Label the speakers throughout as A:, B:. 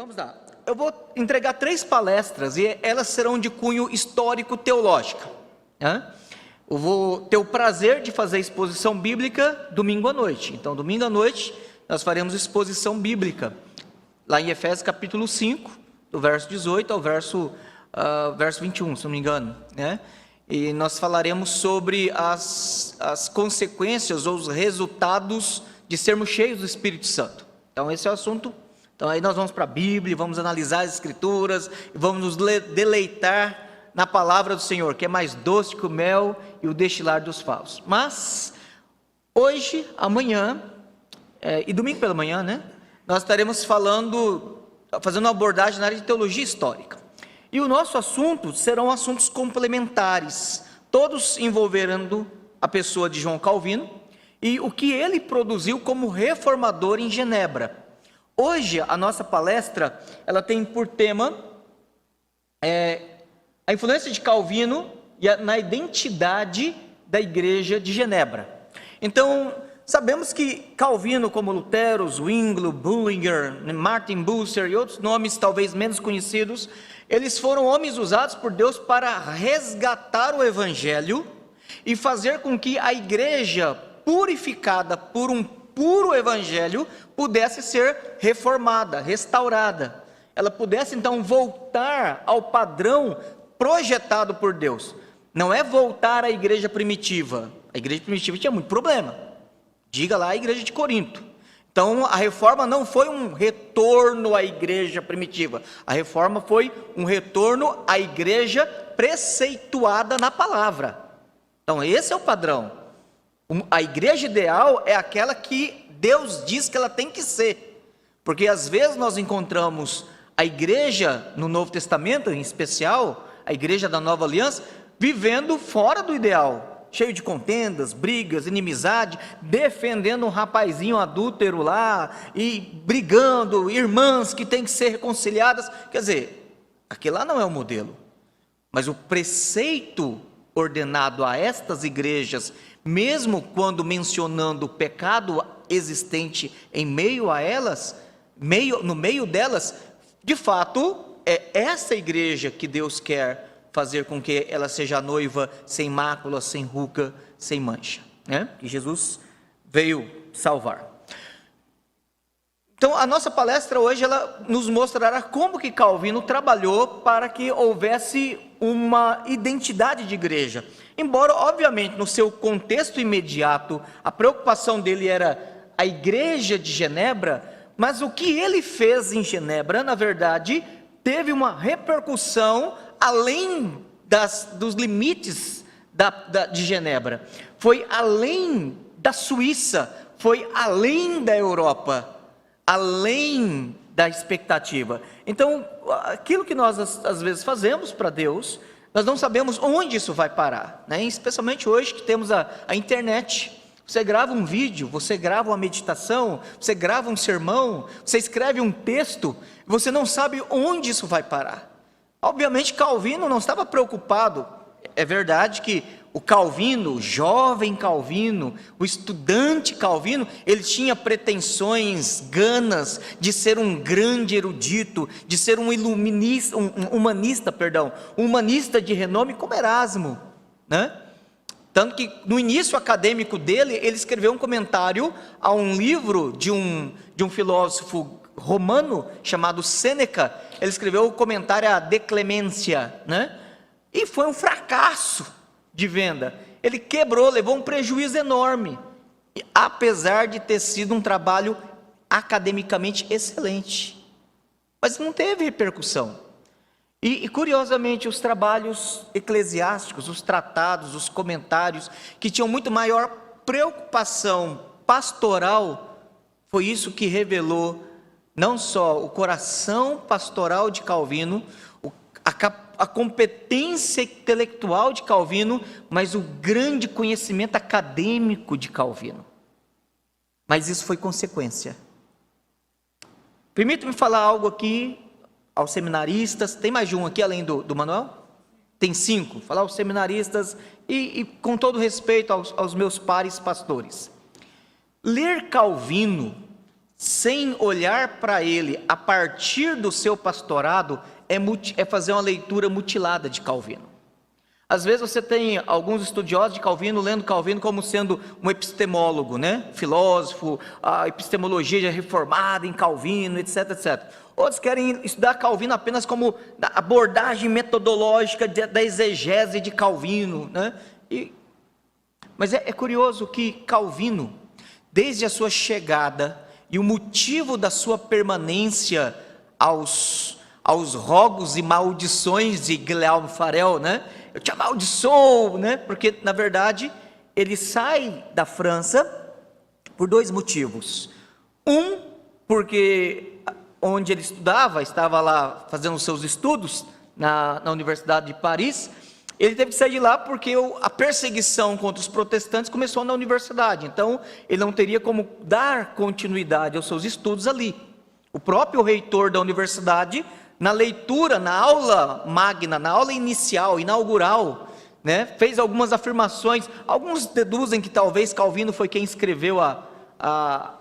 A: Vamos lá. Eu vou entregar 3 palestras e elas serão de cunho histórico-teológico. Eu vou ter o prazer de fazer exposição bíblica domingo à noite. Então, domingo à noite, nós faremos exposição bíblica, lá em Efésios capítulo 5, do verso 18 ao verso 21, se não me engano, né? E nós falaremos sobre as consequências ou os resultados de sermos cheios do Espírito Santo. Então, esse é o assunto. Então, aí nós vamos para a Bíblia, vamos analisar as Escrituras, e vamos nos deleitar na palavra do Senhor, que é mais doce que o mel e o destilar dos favos. Mas, hoje, amanhã, e domingo pela manhã, né? Nós estaremos fazendo uma abordagem na área de teologia histórica. E o nosso assunto serão assuntos complementares, todos envolvendo a pessoa de João Calvino e o que ele produziu como reformador em Genebra. Hoje, a nossa palestra, ela tem por tema a influência de Calvino na identidade da igreja de Genebra. Então, sabemos que Calvino, como Lutero, Zwinglio, Bullinger, Martin Bucer e outros nomes talvez menos conhecidos, eles foram homens usados por Deus para resgatar o Evangelho e fazer com que a igreja, purificada por um puro Evangelho, pudesse ser reformada, restaurada. Ela pudesse então voltar ao padrão projetado por Deus. Não é voltar à igreja primitiva. A igreja primitiva tinha muito problema. Diga lá a igreja de Corinto. Então, a reforma não foi um retorno à igreja primitiva. A reforma foi um retorno à igreja preceituada na palavra. Então, esse é o padrão. A igreja ideal é aquela que Deus diz que ela tem que ser. Porque, às vezes, nós encontramos a igreja no Novo Testamento, em especial, a igreja da Nova Aliança, vivendo fora do ideal. Cheio de contendas, brigas, inimizade, defendendo um rapazinho adúltero lá, e brigando, irmãs que têm que ser reconciliadas. Quer dizer, aquele lá não é o modelo. Mas o preceito ordenado a estas igrejas, mesmo quando mencionando o pecado existente em meio a elas, no meio delas, de fato, é essa igreja que Deus quer fazer com que ela seja noiva sem mácula, sem ruga, sem mancha, né? Que Jesus veio salvar. Então, a nossa palestra hoje, ela nos mostrará como que Calvino trabalhou para que houvesse uma identidade de igreja. Embora, obviamente, no seu contexto imediato, a preocupação dele era a igreja de Genebra, mas o que ele fez em Genebra, na verdade, teve uma repercussão além dos limites de Genebra. Foi além da Suíça, foi além da Europa, além da expectativa. Então, aquilo que nós às vezes fazemos para Deus, nós não sabemos onde isso vai parar, né? Especialmente hoje que temos a internet. Você grava um vídeo, você grava uma meditação, você grava um sermão, você escreve um texto, você não sabe onde isso vai parar. Obviamente Calvino não estava preocupado. É verdade que o Calvino, o jovem Calvino, o estudante Calvino, ele tinha pretensões, ganas de ser um grande erudito, de ser um humanista de renome como Erasmo, né? Tanto que no início acadêmico dele, ele escreveu um comentário a um livro de um filósofo romano chamado Sêneca. Ele escreveu o comentário a De Clemência, né? E foi um fracasso de venda. Ele quebrou, levou um prejuízo enorme, apesar de ter sido um trabalho academicamente excelente. Mas não teve repercussão. E curiosamente, os trabalhos eclesiásticos, os tratados, os comentários, que tinham muito maior preocupação pastoral, foi isso que revelou não só o coração pastoral de Calvino, a competência intelectual de Calvino, mas o grande conhecimento acadêmico de Calvino. Mas isso foi consequência. Permita-me falar algo aqui aos seminaristas. Tem mais de um aqui além do Manuel? Tem 5. Falar aos seminaristas e com todo respeito aos meus pares pastores. Ler Calvino sem olhar para ele a partir do seu pastorado, é fazer uma leitura mutilada de Calvino. Às vezes você tem alguns estudiosos de Calvino lendo Calvino como sendo um epistemólogo, né? Filósofo, a epistemologia reformada em Calvino, etc, etc. Outros querem estudar Calvino apenas como a abordagem metodológica da exegese de Calvino, né? Mas é curioso que Calvino, desde a sua chegada e o motivo da sua permanência aos rogos e maldições de Guilherme Farel, né? Eu te amaldiçoo, né? Porque na verdade ele sai da França por dois motivos. Um, porque onde ele estava lá fazendo os seus estudos na Universidade de Paris. Ele teve que sair de lá porque a perseguição contra os protestantes começou na universidade. Então ele não teria como dar continuidade aos seus estudos ali. O próprio reitor da universidade, na leitura, na aula magna, na aula inicial, inaugural, né, fez algumas afirmações. Alguns deduzem que talvez Calvino foi quem escreveu a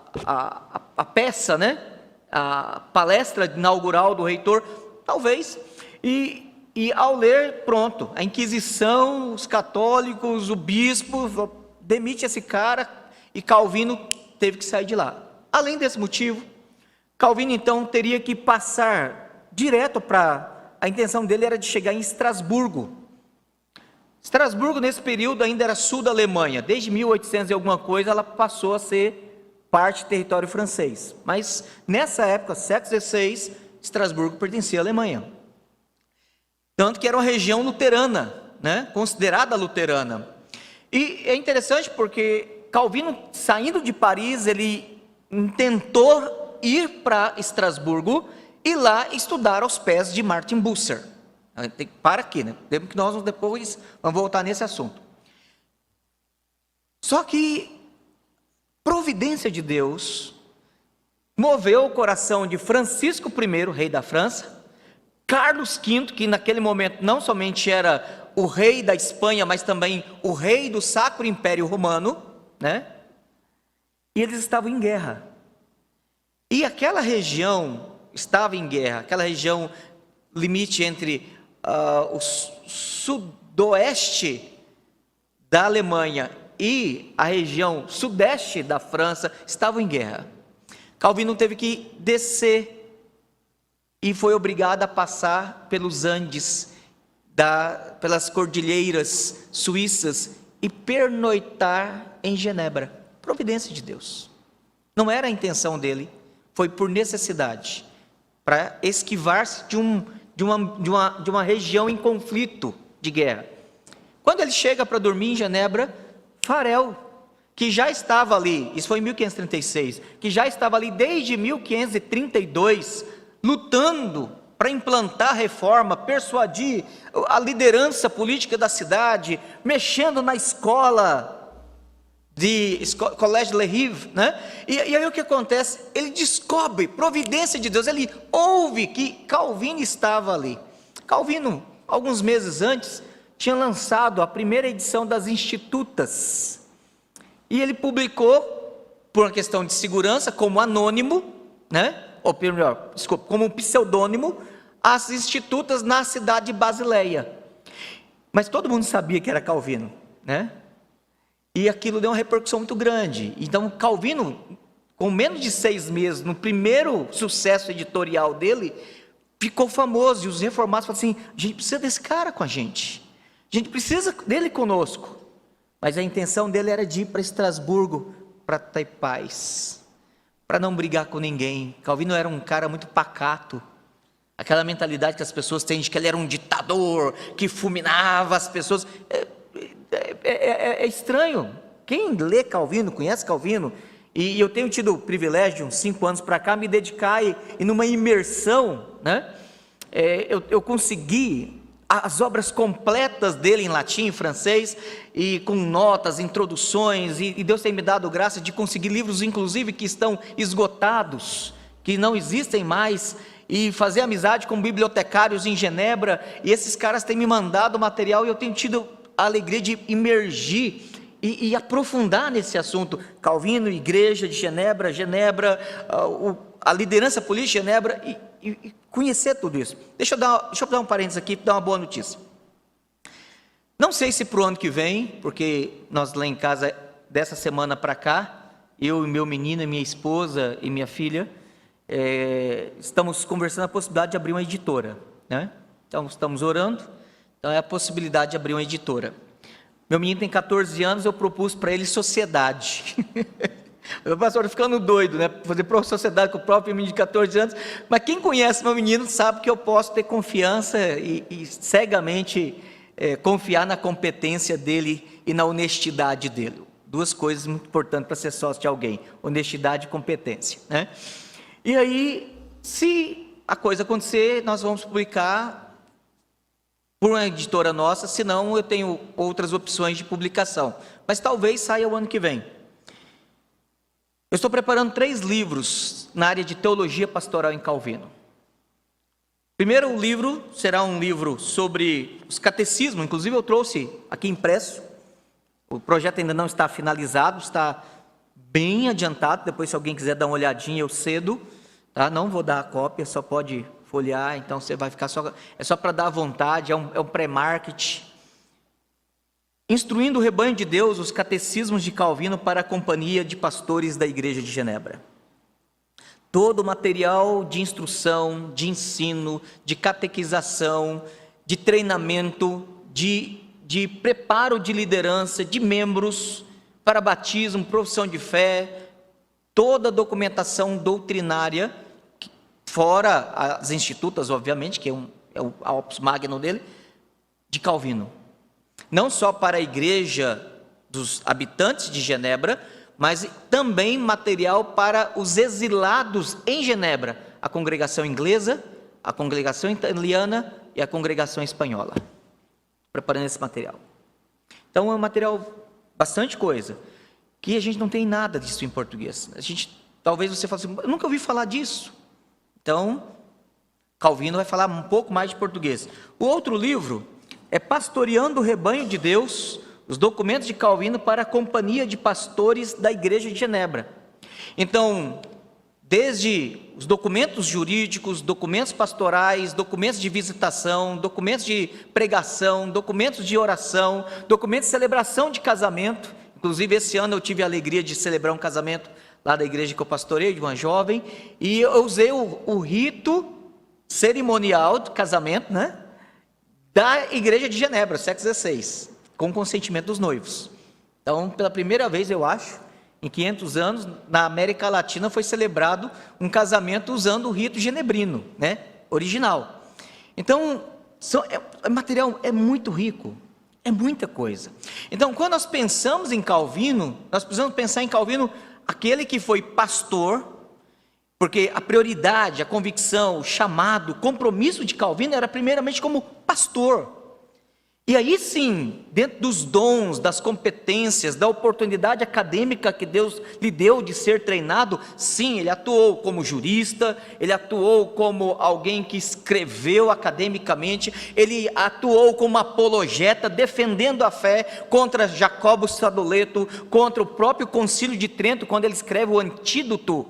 A: peça, né, a palestra inaugural do reitor, talvez. E ao ler, pronto, a Inquisição, os católicos, o bispo, demite esse cara, e Calvino teve que sair de lá. Além desse motivo, Calvino então teria que passar direto a intenção dele era de chegar em Estrasburgo. Estrasburgo nesse período ainda era sul da Alemanha, desde 1800 e alguma coisa ela passou a ser parte do território francês, mas nessa época, século XVI, Estrasburgo pertencia à Alemanha, tanto que era uma região luterana, né? Considerada luterana. E é interessante porque Calvino, saindo de Paris, ele tentou ir para Estrasburgo e lá estudar aos pés de Martin Bucer. Tem que parar aqui, né? Temos que nós depois vamos voltar nesse assunto. Só que providência de Deus moveu o coração de Francisco I, rei da França, Carlos V, que naquele momento não somente era o rei da Espanha, mas também o rei do Sacro Império Romano, né? E eles estavam em guerra. E aquela região estava em guerra, aquela região limite entre o sudoeste da Alemanha e a região sudeste da França estavam em guerra. Calvino teve que descer e foi obrigado a passar pelos Andes, pelas cordilheiras suíças e pernoitar em Genebra. Providência de Deus. Não era a intenção dele, foi por necessidade, para esquivar-se de uma região em conflito de guerra. Quando ele chega para dormir em Genebra, Farel, que já estava ali, isso foi em 1536, que já estava ali desde 1532, lutando para implantar a reforma, persuadir a liderança política da cidade, mexendo na escola Collège Le Rive, né? E aí o que acontece? Ele descobre, providência de Deus, ele ouve que Calvino estava ali. Calvino, alguns meses antes, tinha lançado a primeira edição das Institutas, e ele publicou, por uma questão de segurança, como anônimo, né? Ou melhor, desculpa, como um pseudônimo, as Institutas na cidade de Basileia. Mas todo mundo sabia que era Calvino, né? E aquilo deu uma repercussão muito grande. Então Calvino, com menos de 6 meses, no primeiro sucesso editorial dele, ficou famoso, e os reformados falaram assim: a gente precisa desse cara com a gente precisa dele conosco. Mas a intenção dele era de ir para Estrasburgo, para ter paz, para não brigar com ninguém. Calvino era um cara muito pacato, aquela mentalidade que as pessoas têm de que ele era um ditador, que fulminava as pessoas. É estranho. Quem lê Calvino, conhece Calvino, e eu tenho tido o privilégio de uns 5 anos para cá me dedicar e numa imersão, né? Eu consegui as obras completas dele em latim e francês, e com notas, introduções, e Deus tem me dado graça de conseguir livros inclusive que estão esgotados, que não existem mais, e fazer amizade com bibliotecários em Genebra, e esses caras têm me mandado material, e eu tenho tido a alegria de imergir e aprofundar nesse assunto. Calvino, Igreja de Genebra, a liderança política de Genebra, e conhecer tudo isso. Deixa eu dar um parênteses aqui, dar uma boa notícia. Não sei se para o ano que vem, porque nós lá em casa, dessa semana para cá, eu e meu menino, e minha esposa e minha filha, estamos conversando a possibilidade de abrir uma editora, né? Então, estamos orando, então é a possibilidade de abrir uma editora. Meu menino tem 14 anos, eu propus para ele sociedade. O pastor ficando doido, né? Fazer sociedade com o próprio menino de 14 anos, mas quem conhece meu menino sabe que eu posso ter confiança e cegamente confiar na competência dele e na honestidade dele. Duas coisas muito importantes para ser sócio de alguém: honestidade e competência, né? E aí, se a coisa acontecer, nós vamos publicar por uma editora nossa, senão eu tenho outras opções de publicação, mas talvez saia o ano que vem. Eu estou preparando 3 livros na área de teologia pastoral em Calvino. Primeiro livro será um livro sobre os catecismos, inclusive eu trouxe aqui impresso. O projeto ainda não está finalizado, está bem adiantado. Depois, se alguém quiser dar uma olhadinha, eu cedo, tá? Não vou dar a cópia, só pode folhear, então você vai ficar é só para dar vontade, é um pré-marketing. Instruindo o rebanho de Deus, os catecismos de Calvino para a companhia de pastores da Igreja de Genebra. Todo o material de instrução, de ensino, de catequização, de treinamento, de preparo de liderança, de membros para batismo, profissão de fé, toda a documentação doutrinária, fora as institutas, obviamente, que é o opus magnum dele, de Calvino. Não só para a igreja dos habitantes de Genebra, mas também material para os exilados em Genebra, a congregação inglesa, a congregação italiana e a congregação espanhola. Preparando esse material. Então é um material, bastante coisa, que a gente não tem nada disso em português. Talvez você fale assim, eu nunca ouvi falar disso. Então, Calvino vai falar um pouco mais de português. O outro livro é Pastoreando o Rebanho de Deus, os documentos de Calvino para a companhia de pastores da Igreja de Genebra. Então, desde os documentos jurídicos, documentos pastorais, documentos de visitação, documentos de pregação, documentos de oração, documentos de celebração de casamento. Inclusive, esse ano eu tive a alegria de celebrar um casamento lá da igreja que eu pastorei, de uma jovem, e eu usei o rito cerimonial de casamento, né, da Igreja de Genebra, século XVI, com consentimento dos noivos. Então, pela primeira vez, eu acho, em 500 anos, na América Latina foi celebrado um casamento usando o rito genebrino, né, original. Então, o material é muito rico, é muita coisa. Então, quando nós pensamos em Calvino, nós precisamos pensar em Calvino, aquele que foi pastor, porque a prioridade, a convicção, o chamado, o compromisso de Calvino era primeiramente como pastor. E aí sim, dentro dos dons, das competências, da oportunidade acadêmica que Deus lhe deu de ser treinado, sim, ele atuou como jurista, ele atuou como alguém que escreveu academicamente, ele atuou como apologeta, defendendo a fé contra Jacobo Sadoleto, contra o próprio Concílio de Trento, quando ele escreve o antídoto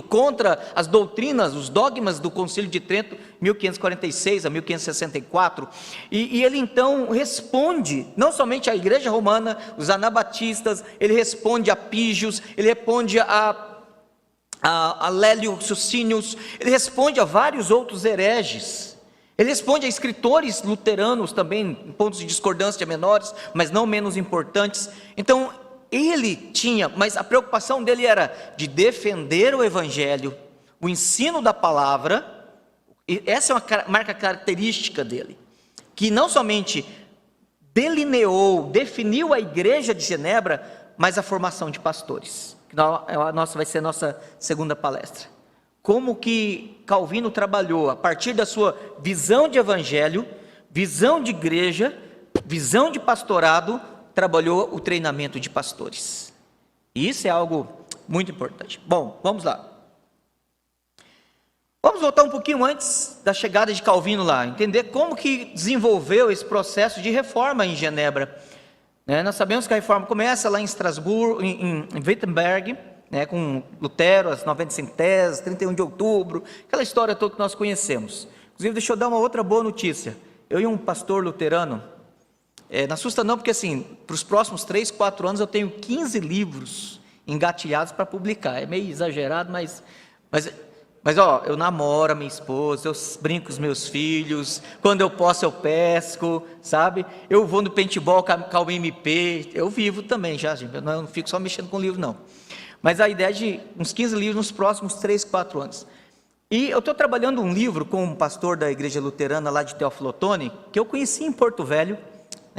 A: contra as doutrinas, os dogmas do Concílio de Trento, 1546 a 1564, e ele então responde, não somente à igreja romana, os anabatistas, ele responde a Pígios, ele responde a Lélio Sucínios, ele responde a vários outros hereges, ele responde a escritores luteranos também, em pontos de discordância menores, mas não menos importantes. Então, ele tinha, mas a preocupação dele era de defender o evangelho, o ensino da palavra, e essa é uma marca característica dele, que não somente definiu a igreja de Genebra, mas a formação de pastores. Vai ser a nossa segunda palestra. Como que Calvino trabalhou, a partir da sua visão de evangelho, visão de igreja, visão de pastorado, trabalhou o treinamento de pastores. E isso é algo muito importante. Bom, vamos lá. Vamos voltar um pouquinho antes da chegada de Calvino lá, entender como que desenvolveu esse processo de reforma em Genebra. né? Nós sabemos que a reforma começa lá em Estrasburgo, em Wittenberg, né, com Lutero, as 95 teses, 31 de outubro, aquela história toda que nós conhecemos. Inclusive, deixa eu dar uma outra boa notícia. Eu e um pastor luterano, não assusta não, porque assim, para os próximos 3, 4 anos eu tenho 15 livros engatilhados para publicar. É meio exagerado, mas ó, eu namoro a minha esposa, eu brinco com os meus filhos, quando eu posso eu pesco, sabe? Eu vou no paintball com o MP, eu vivo também já, gente, eu não fico só mexendo com livro não. Mas a ideia é de uns 15 livros nos próximos 3, 4 anos. E eu estou trabalhando um livro com um pastor da igreja luterana lá de Teófilo Otoni, que eu conheci em Porto Velho,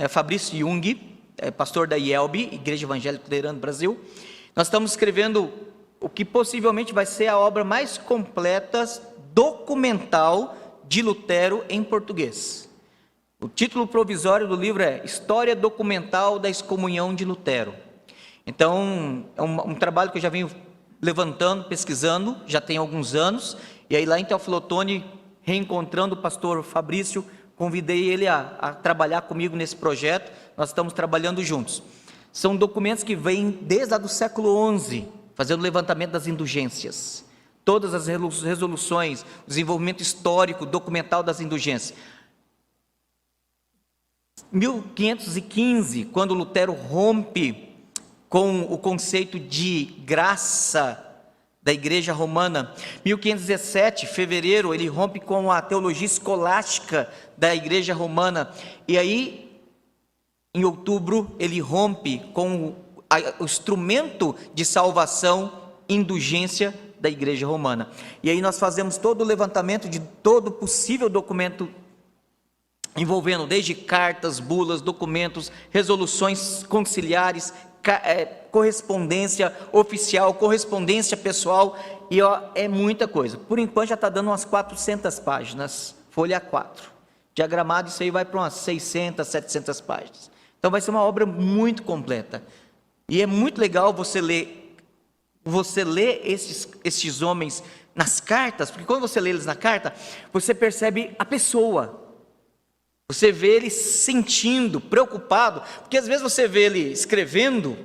A: Fabrício Jung, pastor da IELB, Igreja Evangélica Luterana do Brasil. Nós estamos escrevendo o que possivelmente vai ser a obra mais completa documental de Lutero em português. O título provisório do livro é História Documental da Excomunhão de Lutero. Então, é um trabalho que eu já venho levantando, pesquisando, já tem alguns anos, e aí lá em Teófilo Otoni, reencontrando o pastor Fabrício, convidei ele a trabalhar comigo nesse projeto, nós estamos trabalhando juntos. São documentos que vêm desde lá do século XI, fazendo levantamento das indulgências, todas as resoluções, desenvolvimento histórico, documental das indulgências. 1515, quando Lutero rompe com o conceito de graça da igreja romana, 1517, fevereiro, ele rompe com a teologia escolástica da igreja romana, e aí, em outubro, ele rompe com o instrumento de salvação, indulgência da igreja romana. E aí nós fazemos todo o levantamento de todo possível documento envolvendo desde cartas, bulas, documentos, resoluções conciliares, correspondência oficial, correspondência pessoal, e ó, é muita coisa. Por enquanto já está dando umas 400 páginas, folha 4. Diagramado, isso aí vai para umas 600, 700 páginas. Então vai ser uma obra muito completa. E é muito legal você ler esses homens nas cartas, porque quando você lê eles na carta, você percebe a pessoa. Você vê ele sentindo, preocupado, porque às vezes você vê ele escrevendo,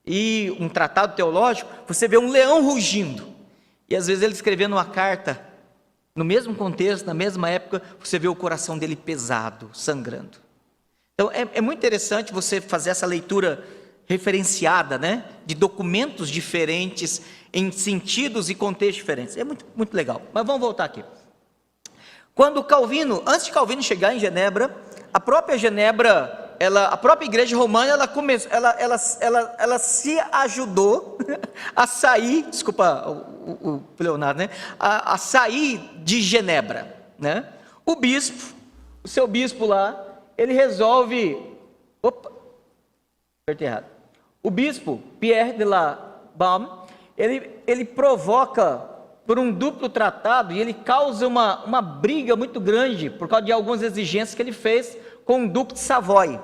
A: e um tratado teológico, você vê um leão rugindo, e às vezes ele escrevendo uma carta, no mesmo contexto, na mesma época, você vê o coração dele pesado, sangrando. Então é muito interessante você fazer essa leitura referenciada, né, de documentos diferentes, em sentidos e contextos diferentes, é muito, muito legal, mas vamos voltar aqui. Quando Calvino, antes de Calvino chegar em Genebra, a própria Genebra, a própria igreja romana, ela se ajudou a sair, desculpa o Leonardo, né? A sair de Genebra, né? O seu bispo lá, ele resolve, apertei errado. O bispo Pierre de la Baume, ele provoca por um duplo tratado, e ele causa uma briga muito grande, por causa de algumas exigências que ele fez com o Duque de Savoy.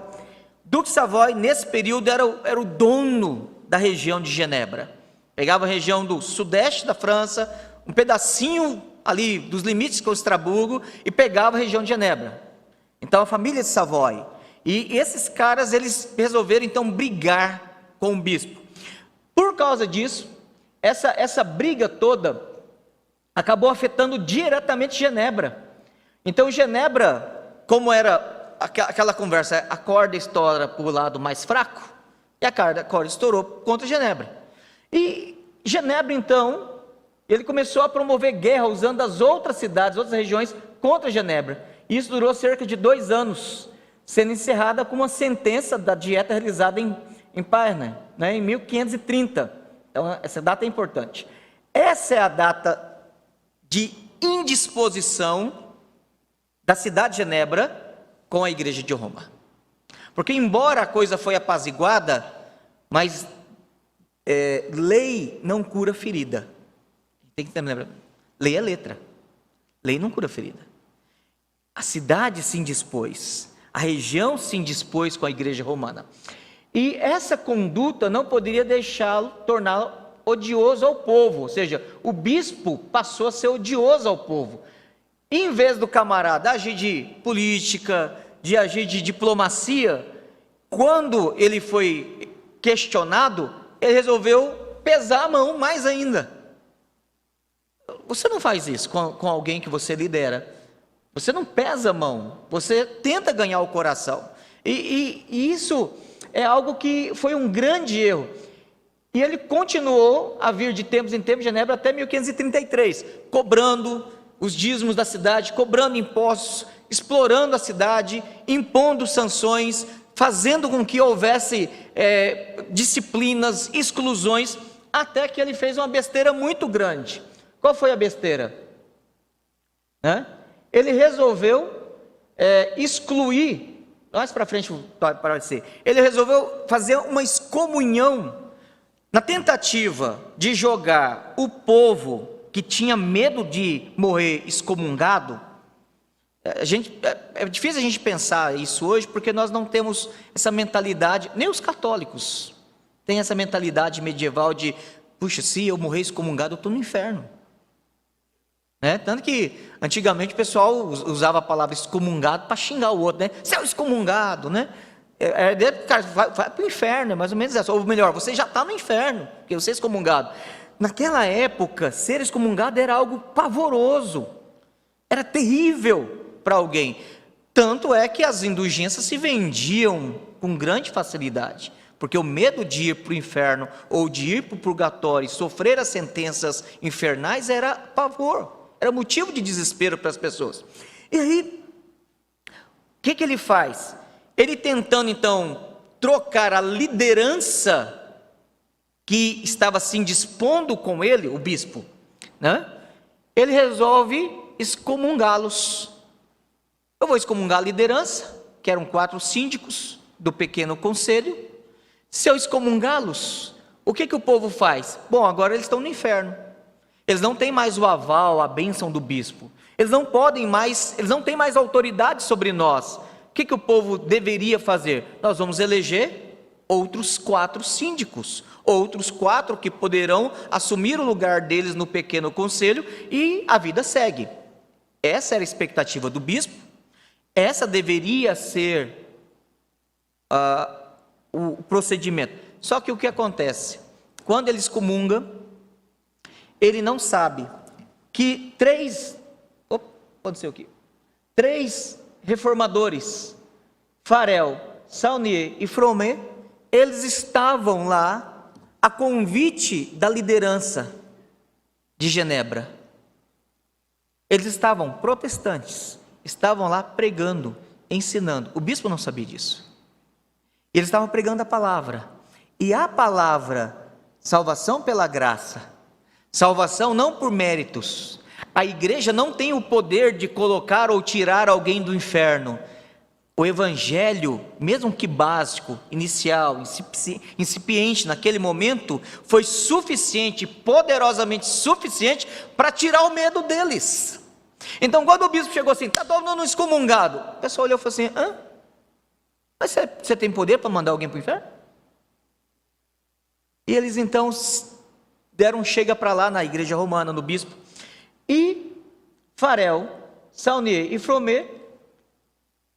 A: Duque de Savoy, nesse período, era o dono da região de Genebra. Pegava a região do sudeste da França, um pedacinho ali dos limites com Estrasburgo, e pegava a região de Genebra. Então, a família de Savoy. E esses caras, eles resolveram, então, brigar com o bispo. Por causa disso, essa briga toda acabou afetando diretamente Genebra. Então Genebra, como era aquela conversa, a corda estoura para o lado mais fraco, e a corda estourou contra Genebra. E Genebra então, ele começou a promover guerra usando as outras cidades, outras regiões contra Genebra. E isso durou cerca de 2 anos, sendo encerrada com uma sentença da dieta realizada em Parma, né, em 1530. Então essa data é importante. Essa é a data de indisposição da cidade de Genebra com a igreja de Roma. Porque embora a coisa foi apaziguada, mas lei não cura ferida. Tem que lembrar, lei é letra. Lei não cura ferida. A cidade se indispôs, a região se indispôs com a igreja romana. E essa conduta não poderia torná-lo odioso ao povo, ou seja, o bispo passou a ser odioso ao povo. Em vez do camarada agir de política, de agir de diplomacia, quando ele foi questionado, ele resolveu pesar a mão mais ainda. Você não faz isso com alguém que você lidera. Você não pesa a mão, você tenta ganhar o coração. E isso é algo que foi um grande erro. E ele continuou a vir de tempos em tempos em Genebra até 1533, cobrando os dízimos da cidade, cobrando impostos, explorando a cidade, impondo sanções, fazendo com que houvesse disciplinas, exclusões, até que ele fez uma besteira muito grande. Qual foi a besteira? Ele resolveu excluir, mais para frente para ser, ele resolveu fazer uma excomunhão, na tentativa de jogar o povo que tinha medo de morrer excomungado. É difícil a gente pensar isso hoje, porque nós não temos essa mentalidade, nem os católicos têm essa mentalidade medieval de, puxa, se eu morrer excomungado, eu estou no inferno. Tanto que antigamente o pessoal usava a palavra excomungado para xingar o outro, né? Seu excomungado, né? Cara, vai para o inferno, é mais ou menos isso. Ou melhor, você já está no inferno, porque você é excomungado. Naquela época, ser excomungado era algo pavoroso, era terrível para alguém. Tanto é que as indulgências se vendiam com grande facilidade, porque o medo de ir para o inferno ou de ir para o purgatório e sofrer as sentenças infernais era pavor. Era motivo de desespero para as pessoas. E aí, o que ele faz? Ele tentando então trocar a liderança que estava se indispondo com ele, o bispo, ele resolve excomungá-los. Eu vou excomungar a liderança, que eram 4 síndicos do pequeno conselho. Se eu excomungá-los, o que o povo faz? Bom, agora eles estão no inferno. Eles não têm mais o aval, a bênção do bispo. Eles não têm mais autoridade sobre nós. O que o povo deveria fazer? Nós vamos eleger outros 4 síndicos, outros 4 que poderão assumir o lugar deles no pequeno conselho, e a vida segue. Essa era a expectativa do bispo, essa deveria ser o procedimento. Só que o que acontece? Quando ele excomunga, ele não sabe que 3 reformadores, Farel, Saunier e Fromet, eles estavam lá a convite da liderança de Genebra. Eles estavam protestantes, estavam lá pregando, ensinando. O bispo não sabia disso. Eles estavam pregando a palavra. E a palavra, salvação pela graça, salvação não por méritos. A igreja não tem o poder de colocar ou tirar alguém do inferno. O evangelho, mesmo que básico, inicial, incipiente naquele momento, foi suficiente, poderosamente suficiente, para tirar o medo deles. Então, quando o bispo chegou assim, está todo mundo excomungado, o pessoal olhou e falou assim, mas você tem poder para mandar alguém para o inferno? E eles então deram um chega para lá na igreja romana, no bispo, e Farel, Saunier e Fromet,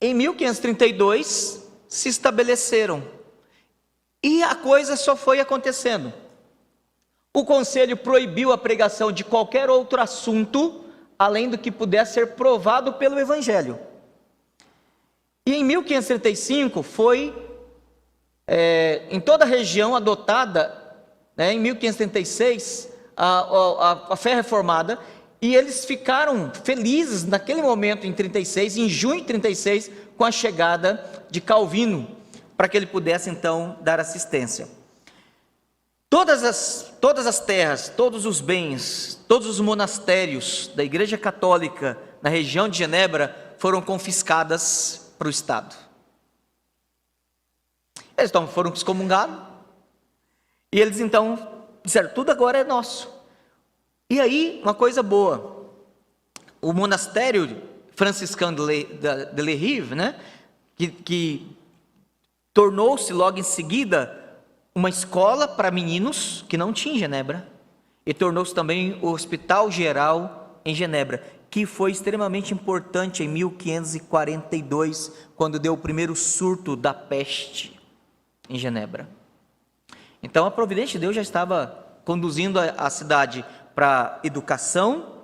A: em 1532, se estabeleceram, e a coisa só foi acontecendo. O conselho proibiu a pregação de qualquer outro assunto, além do que pudesse ser provado pelo evangelho. E em 1535 foi, em toda a região adotada, em 1536, a fé reformada, e eles ficaram felizes naquele momento, em junho de 36, com a chegada de Calvino, para que ele pudesse então dar assistência. Todas as terras, todos os bens, todos os monastérios da Igreja Católica na região de Genebra foram confiscadas para o Estado. Eles foram excomungados, e eles então disseram, tudo agora é nosso. E aí, uma coisa boa, o monastério franciscano de Le Rive, que tornou-se logo em seguida uma escola para meninos que não tinha em Genebra, e tornou-se também o Hospital Geral em Genebra, que foi extremamente importante em 1542, quando deu o primeiro surto da peste em Genebra. Então a providência de Deus já estava conduzindo a cidade para educação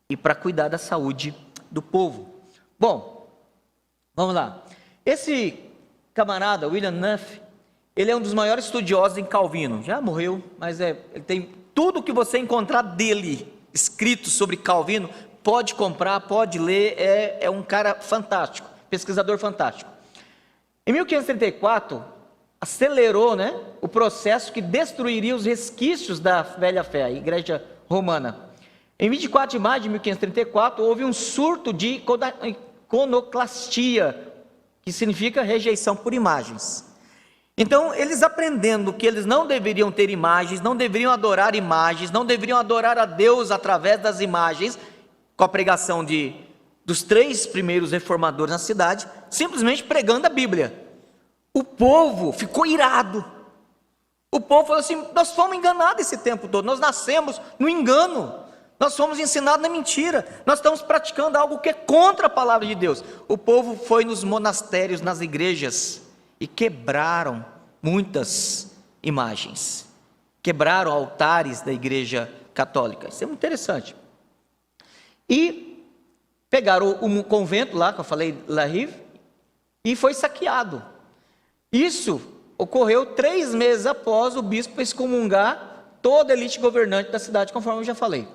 A: e para cuidar da saúde do povo. Bom, vamos lá. Esse camarada, William Nuff, ele é um dos maiores estudiosos em Calvino. Já morreu, mas ele tem tudo que você encontrar dele escrito sobre Calvino, pode comprar, pode ler, é um cara fantástico, pesquisador fantástico. Em 1534, acelerou, o processo que destruiria os resquícios da velha fé, a igreja romana. Em 24 de maio de 1534, houve um surto de iconoclastia, que significa rejeição por imagens. Então, eles aprendendo que eles não deveriam ter imagens, não deveriam adorar imagens, não deveriam adorar a Deus através das imagens, com a pregação dos 3 primeiros reformadores na cidade, simplesmente pregando a Bíblia. O povo ficou irado. O povo falou assim: nós fomos enganados esse tempo todo, nós nascemos no engano, nós fomos ensinados na mentira, nós estamos praticando algo que é contra a palavra de Deus. O povo foi nos monastérios, nas igrejas, e quebraram muitas imagens, quebraram altares da igreja católica. Isso é muito interessante. E pegaram um convento lá, que eu falei, La Rive, e foi saqueado. Isso ocorreu 3 meses após o bispo excomungar toda a elite governante da cidade, conforme eu já falei.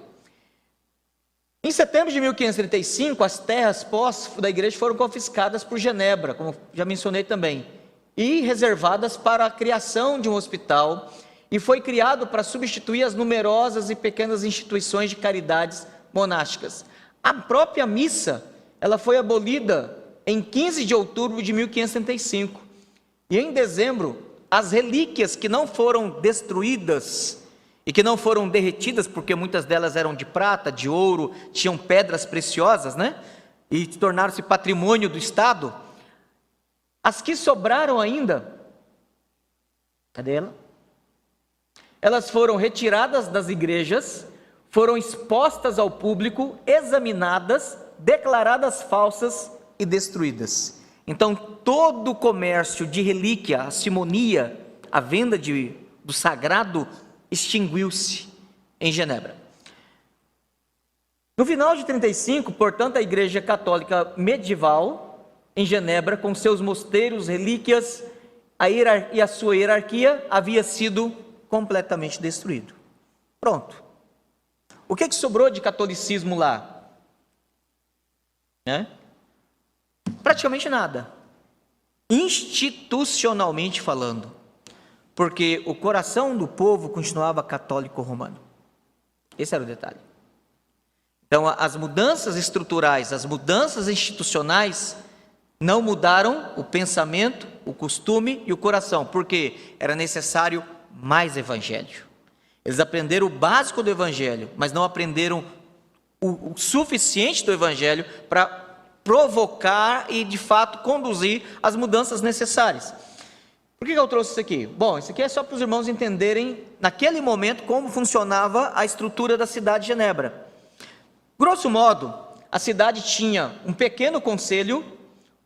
A: Em setembro de 1535, as terras pós da igreja foram confiscadas por Genebra, como já mencionei também, e reservadas para a criação de um hospital, e foi criado para substituir as numerosas e pequenas instituições de caridades monásticas. A própria missa, ela foi abolida em 15 de outubro de 1535, e em dezembro, as relíquias que não foram destruídas e que não foram derretidas, porque muitas delas eram de prata, de ouro, tinham pedras preciosas, e tornaram-se patrimônio do Estado. As que sobraram ainda, cadê ela? Elas foram retiradas das igrejas, foram expostas ao público, examinadas, declaradas falsas e destruídas. Então, todo o comércio de relíquia, a simonia, a venda do sagrado, extinguiu-se em Genebra. No final de 35, portanto, a Igreja Católica Medieval, em Genebra, com seus mosteiros, relíquias, e a sua hierarquia, havia sido completamente destruído. Pronto. O que sobrou de catolicismo lá? Praticamente nada, institucionalmente falando, porque o coração do povo continuava católico romano. Esse era o detalhe. Então, as mudanças estruturais, as mudanças institucionais não mudaram o pensamento, o costume e o coração, porque era necessário mais evangelho. Eles aprenderam o básico do evangelho, mas não aprenderam o suficiente do evangelho para provocar e, de fato, conduzir as mudanças necessárias. Por que eu trouxe isso aqui? Bom, isso aqui é só para os irmãos entenderem, naquele momento, como funcionava a estrutura da cidade de Genebra. Grosso modo, a cidade tinha um pequeno conselho,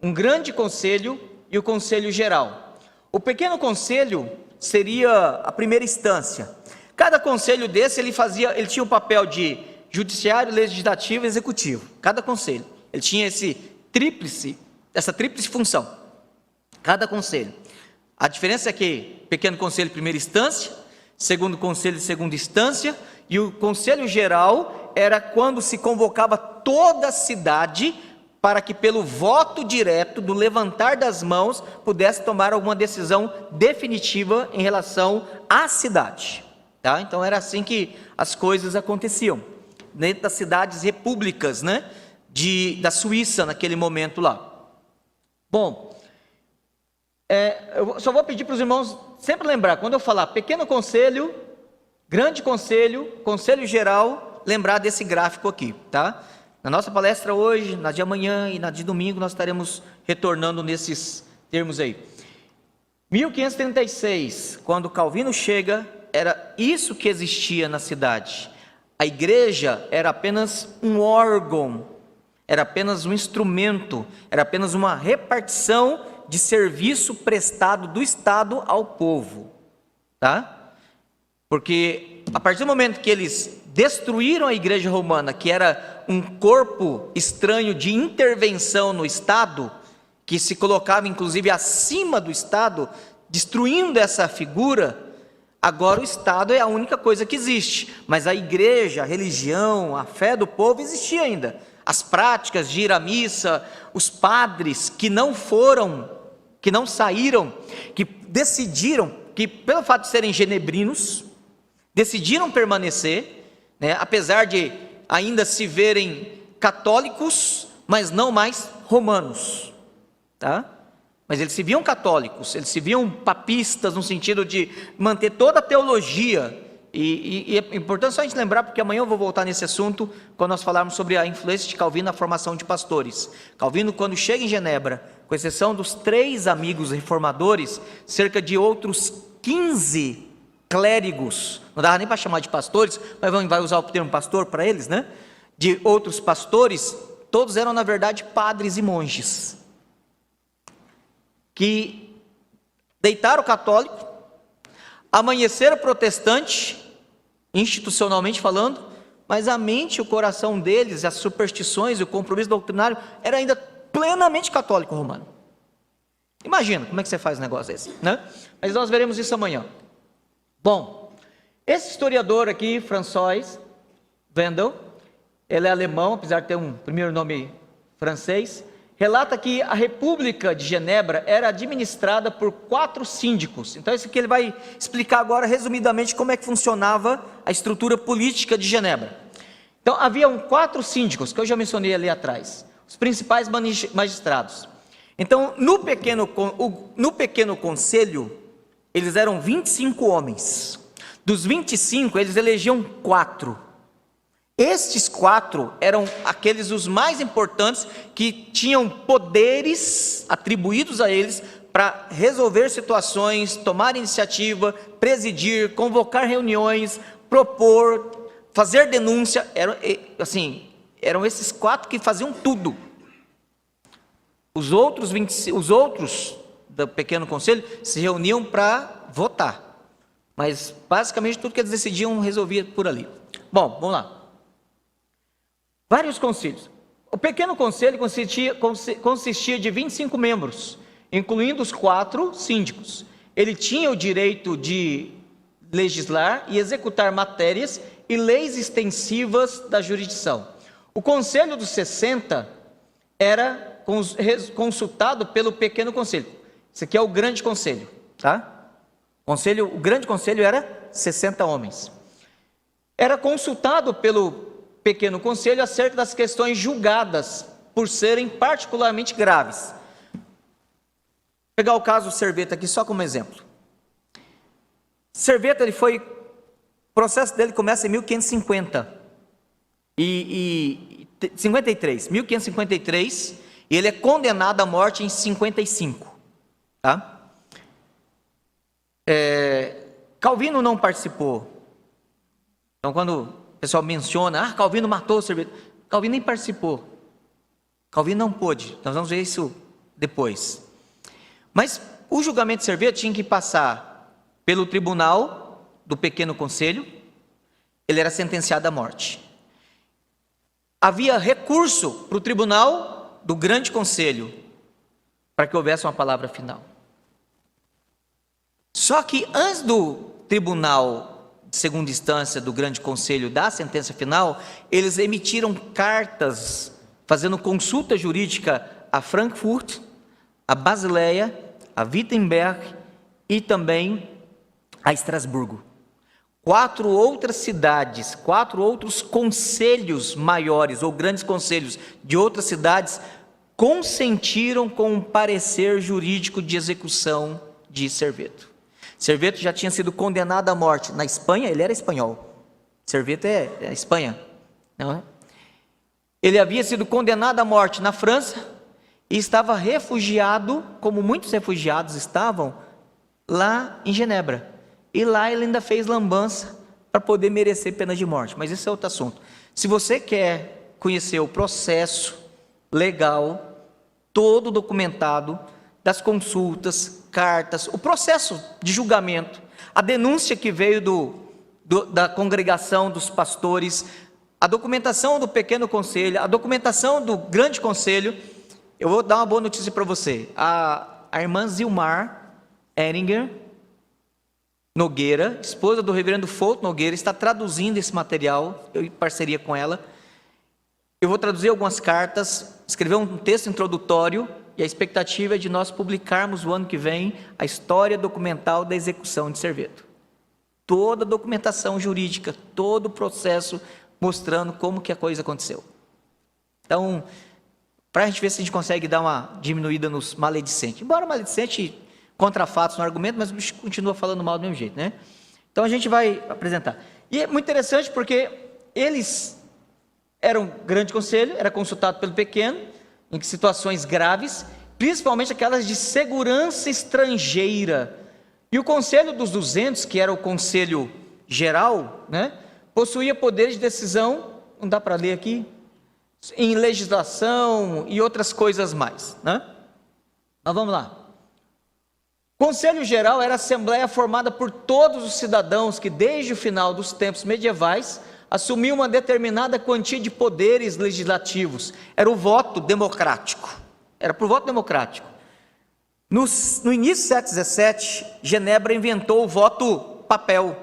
A: um grande conselho e o conselho geral. O pequeno conselho seria a primeira instância. Cada conselho desse, ele tinha o papel de judiciário, legislativo e executivo. Cada conselho. Ele tinha essa tríplice função, cada conselho. A diferença é que pequeno conselho de primeira instância, segundo conselho de segunda instância, e o conselho geral era quando se convocava toda a cidade para que pelo voto direto, do levantar das mãos, pudesse tomar alguma decisão definitiva em relação à cidade. Então era assim que as coisas aconteciam, dentro das cidades repúblicas, da Suíça naquele momento lá. Bom, eu só vou pedir para os irmãos sempre lembrar, quando eu falar pequeno conselho, grande conselho, conselho geral, lembrar desse gráfico aqui, Na nossa palestra hoje, na de amanhã e na de domingo, nós estaremos retornando nesses termos aí. 1536, quando Calvino chega, era isso que existia na cidade. A igreja era apenas um órgão, era apenas um instrumento, era apenas uma repartição de serviço prestado do Estado ao povo, tá? Porque a partir do momento que eles destruíram a igreja romana, que era um corpo estranho de intervenção no Estado, que se colocava inclusive acima do Estado, destruindo essa figura, agora o Estado é a única coisa que existe, mas a igreja, a religião, a fé do povo existia ainda. As práticas de ir à missa, os padres que não foram, que não saíram, que decidiram, que pelo fato de serem genebrinos, decidiram permanecer, né, apesar de ainda se verem católicos, mas não mais romanos, tá? Mas eles se viam católicos, eles se viam papistas no sentido de manter toda a teologia. E é importante só a gente lembrar, porque amanhã eu vou voltar nesse assunto, quando nós falarmos sobre a influência de Calvino na formação de pastores. Calvino, quando chega em Genebra, com exceção dos 3 amigos reformadores, cerca de outros 15 clérigos, não dava nem para chamar de pastores, mas vai usar o termo pastor para eles, né? De outros pastores, todos eram na verdade padres e monges, que deitaram o católico, amanheceram protestante, institucionalmente falando, mas a mente e o coração deles, as superstições e o compromisso doutrinário era ainda plenamente católico romano. Imagina, como é que você faz um negócio desse, né? Mas nós veremos isso amanhã. Bom, esse historiador aqui, François Wendel, ele é alemão, apesar de ter um primeiro nome francês, relata que a República de Genebra era administrada por 4 síndicos. Então isso aqui ele vai explicar agora resumidamente como é que funcionava a estrutura política de Genebra. Então haviam 4 síndicos, que eu já mencionei ali atrás, os principais magistrados. Então no pequeno conselho, eles eram 25 homens. Dos 25, eles elegiam 4. Estes 4 eram aqueles os mais importantes, que tinham poderes atribuídos a eles para resolver situações, tomar iniciativa, presidir, convocar reuniões, propor, fazer denúncia. Eram esses 4 que faziam tudo. Os outros do pequeno conselho se reuniam para votar, mas basicamente tudo que eles decidiam resolvia por ali. Bom, vamos lá. Vários concílios. O pequeno conselho consistia de 25 membros, incluindo os 4 síndicos. Ele tinha o direito de legislar e executar matérias e leis extensivas da jurisdição. O conselho dos 60 era consultado pelo pequeno conselho. Esse aqui é o grande conselho, tá? O grande conselho era 60 homens. Era consultado pelo pequeno conselho acerca das questões julgadas por serem particularmente graves. Vou pegar o caso Serveto aqui só como exemplo. Serveto, o processo dele começa em 1550 1553, e ele é condenado à morte em 55, tá? Calvino não participou. Então quando o pessoal menciona, Calvino matou o Serveto, Calvino nem participou, Calvino não pôde, nós vamos ver isso depois. Mas o julgamento de Serveto tinha que passar pelo tribunal do pequeno conselho, ele era sentenciado à morte. Havia recurso para o tribunal do grande conselho, para que houvesse uma palavra final. Só que antes do tribunal de segunda instância do grande conselho dar sentença final, eles emitiram cartas fazendo consulta jurídica a Frankfurt, a Basileia, a Wittenberg e também a Estrasburgo. 4 outras cidades, 4 outros conselhos maiores ou grandes conselhos de outras cidades consentiram com um parecer jurídico de execução de Serveto. Serveto já tinha sido condenado à morte na Espanha, ele era espanhol. Serveto é Espanha, não é? Ele havia sido condenado à morte na França e estava refugiado, como muitos refugiados estavam, lá em Genebra. E lá ele ainda fez lambança para poder merecer pena de morte. Mas esse é outro assunto. Se você quer conhecer o processo legal, todo documentado, das consultas, cartas, o processo de julgamento, a denúncia que veio da congregação dos pastores, a documentação do pequeno conselho, a documentação do grande conselho. Eu vou dar uma boa notícia para você. A irmã Zilmar Ehringer Nogueira, esposa do reverendo Folt Nogueira, está traduzindo esse material, eu em parceria com ela. Eu vou traduzir algumas cartas, escrever um texto introdutório, e a expectativa é de nós publicarmos o ano que vem a história documental da execução de Serveto. Toda a documentação jurídica, todo o processo mostrando como que a coisa aconteceu. Então, para a gente ver se a gente consegue dar uma diminuída nos maledicentes. Embora maledicente contra fatos no argumento, mas o bicho continua falando mal do mesmo jeito, né? Então a gente vai apresentar. E é muito interessante porque eles eram um grande conselho, era consultado pelo pequeno, em situações graves, principalmente aquelas de segurança estrangeira. E o conselho dos 200, que era o conselho geral, né, possuía poderes de decisão, não dá para ler aqui, em legislação e outras coisas mais, né? Mas vamos lá. Conselho Geral era a assembleia formada por todos os cidadãos que, desde o final dos tempos medievais, assumiam uma determinada quantia de poderes legislativos. Era o voto democrático. Era por voto democrático. No início do século XVII, Genebra inventou o voto papel,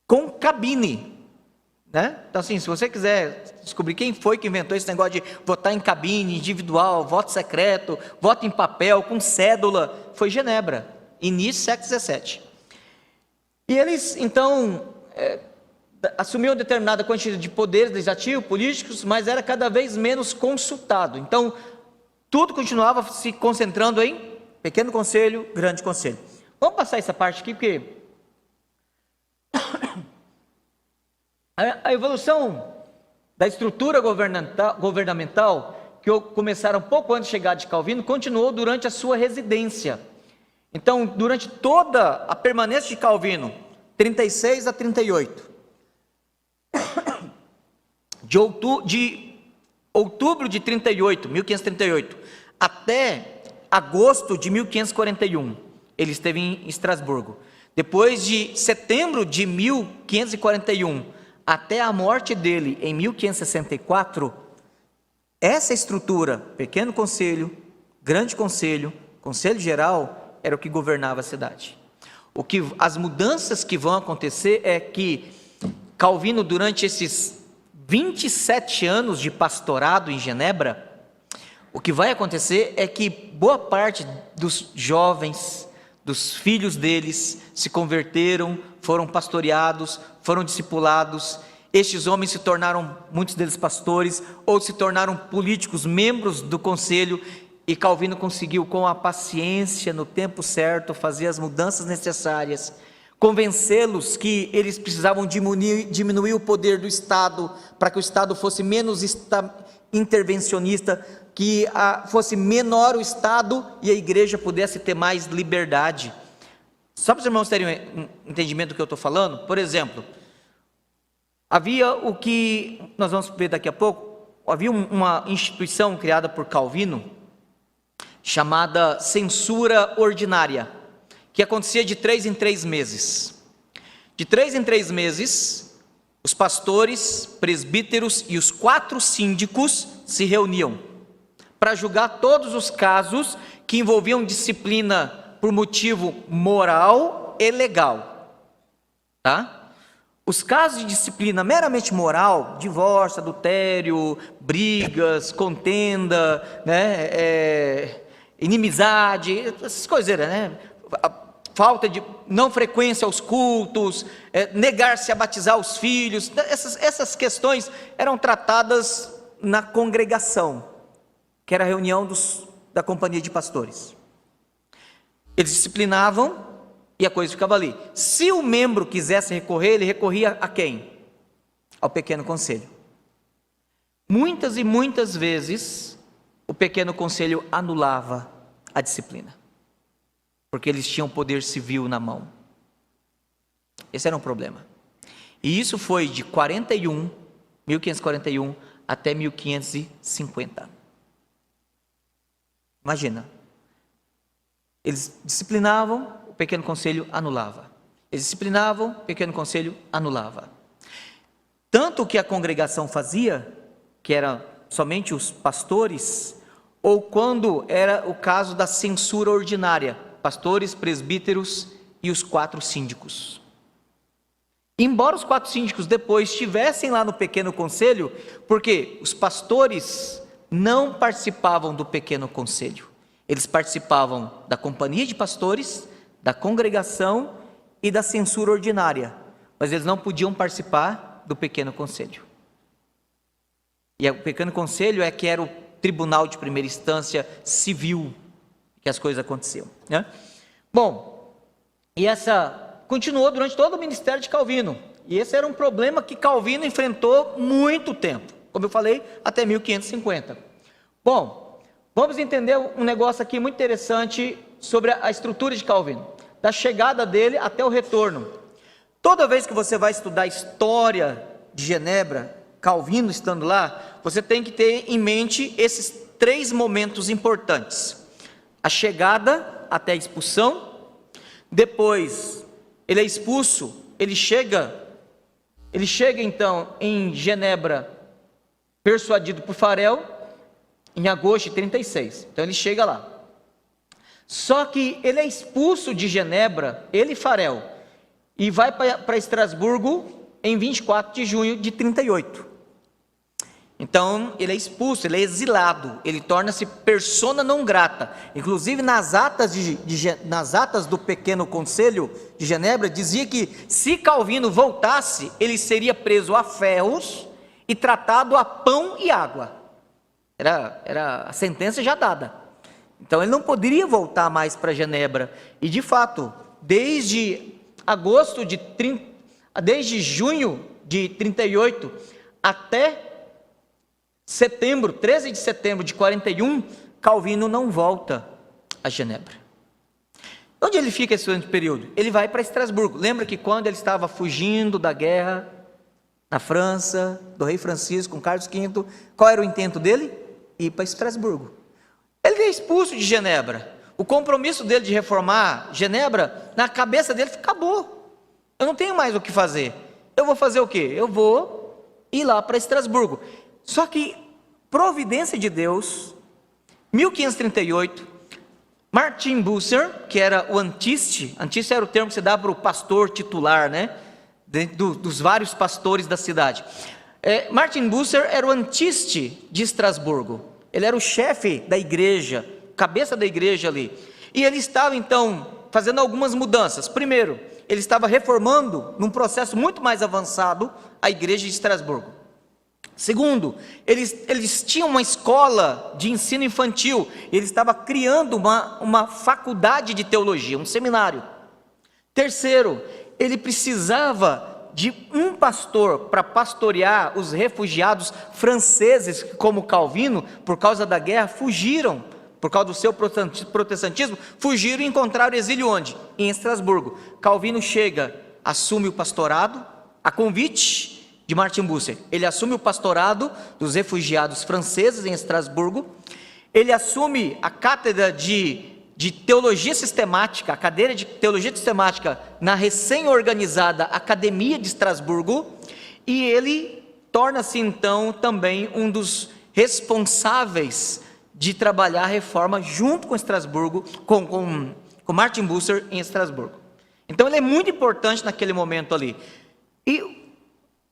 A: com cabine. Né? Então, assim, se você quiser descobrir quem foi que inventou esse negócio de votar em cabine, individual, voto secreto, voto em papel, com cédula, foi Genebra, início do século XVII. E eles, então, assumiam determinada quantidade de poderes legislativos, políticos, mas era cada vez menos consultado. Então, tudo continuava se concentrando em pequeno conselho, grande conselho. Vamos passar essa parte aqui, porque a evolução da estrutura governamental, que começaram pouco antes de chegar de Calvino, continuou durante a sua residência. Então, durante toda a permanência de Calvino, 36 a 38, de outubro de 1538, até agosto de 1541, ele esteve em Estrasburgo. Depois de setembro de 1541, até a morte dele em 1564, essa estrutura, pequeno conselho, grande conselho, conselho geral, era o que governava a cidade. As mudanças que vão acontecer é que Calvino, durante esses 27 anos de pastorado em Genebra, o que vai acontecer é que boa parte dos jovens, dos filhos deles, se converteram, foram pastoreados, foram discipulados. Estes homens se tornaram, muitos deles pastores, ou se tornaram políticos, membros do conselho, e Calvino conseguiu, com a paciência, no tempo certo, fazer as mudanças necessárias, convencê-los que eles precisavam diminuir o poder do Estado, para que o Estado fosse menos intervencionista, que fosse menor o Estado e a igreja pudesse ter mais liberdade. Só para os irmãos terem um entendimento do que eu estou falando, por exemplo, havia o que nós vamos ver daqui a pouco, havia uma instituição criada por Calvino, chamada censura ordinária, que acontecia de 3 em 3 meses. De 3 em 3 meses, os pastores, presbíteros e os 4 síndicos se reuniam para julgar todos os casos que envolviam disciplina por motivo moral e legal, tá? Os casos de disciplina meramente moral, divórcio, adultério, brigas, contenda, né, inimizade, essas coisas, né? A falta de não frequência aos cultos, negar-se a batizar os filhos, essas questões eram tratadas na congregação, que era a reunião da companhia de pastores. Eles disciplinavam e a coisa ficava ali. Se o membro quisesse recorrer, ele recorria a quem? Ao pequeno conselho. Muitas e muitas vezes, o pequeno conselho anulava a disciplina, porque eles tinham poder civil na mão. Esse era um problema. E isso foi de 1541 até 1550. Imagina, Eles disciplinavam, o pequeno conselho anulava. Eles disciplinavam, o pequeno conselho anulava. Tanto o que a congregação fazia, que era somente os pastores, ou quando era o caso da censura ordinária, pastores, presbíteros e os 4 síndicos. Embora os 4 síndicos depois estivessem lá no pequeno conselho, porque os pastores não participavam do pequeno conselho. Eles participavam da companhia de pastores, da congregação e da censura ordinária, mas eles não podiam participar do pequeno conselho. E o pequeno conselho é que era o tribunal de primeira instância civil que as coisas aconteciam, né? Bom, e essa continuou durante todo o ministério de Calvino, e esse era um problema que Calvino enfrentou muito tempo, como eu falei, até 1550. Bom, vamos entender um negócio aqui muito interessante sobre a estrutura de Calvino, da chegada dele até o retorno. Toda vez que você vai estudar a história de Genebra, Calvino estando lá, você tem que ter em mente esses 3 momentos importantes: a chegada até a expulsão, depois ele é expulso, ele chega então em Genebra, persuadido por Farel, em agosto de 36, então ele chega lá. Só que ele é expulso de Genebra, ele e Farel, e vai para Estrasburgo em 24 de junho de 38. Então ele é expulso, ele é exilado, ele torna-se persona não grata. Inclusive nas atas do pequeno conselho de Genebra, dizia que se Calvino voltasse, ele seria preso a ferros e tratado a pão e água. Era a sentença já dada. Então ele não poderia voltar mais para Genebra. E de fato, desde junho de 38 até 13 de setembro de 41, Calvino não volta a Genebra. Onde ele fica esse período? Ele vai para Estrasburgo. Lembra que quando ele estava fugindo da guerra na França, do rei Francisco com Carlos V, qual era o intento dele? Ir para Estrasburgo. Ele é expulso de Genebra. O compromisso dele de reformar Genebra, na cabeça dele, acabou. Eu não tenho mais o que fazer. Eu vou fazer o quê? Eu vou ir lá para Estrasburgo. Só que, providência de Deus, 1538, Martin Bucer, que era o antiste era o termo que se dá para o pastor titular, né? Dos vários pastores da cidade. Martin Bucer era o antiste de Estrasburgo. Ele era o chefe da igreja, cabeça da igreja ali. E ele estava então fazendo algumas mudanças. Primeiro, ele estava reformando, num processo muito mais avançado, a igreja de Estrasburgo. Segundo, eles tinham uma escola de ensino infantil, ele estava criando uma faculdade de teologia, um seminário. Terceiro, ele precisava de um pastor para pastorear os refugiados franceses, que, como Calvino, por causa da guerra, fugiram, por causa do seu protestantismo, fugiram e encontraram exílio onde? Em Estrasburgo. Calvino chega, assume o pastorado, a convite de Martin Bucer. Ele assume o pastorado dos refugiados franceses em Estrasburgo. Ele assume a cátedra de teologia sistemática, a cadeira de teologia sistemática na recém-organizada Academia de Estrasburgo, e ele torna-se então também um dos responsáveis de trabalhar a reforma junto com Estrasburgo, com Martin Bucer em Estrasburgo. Então ele é muito importante naquele momento ali. E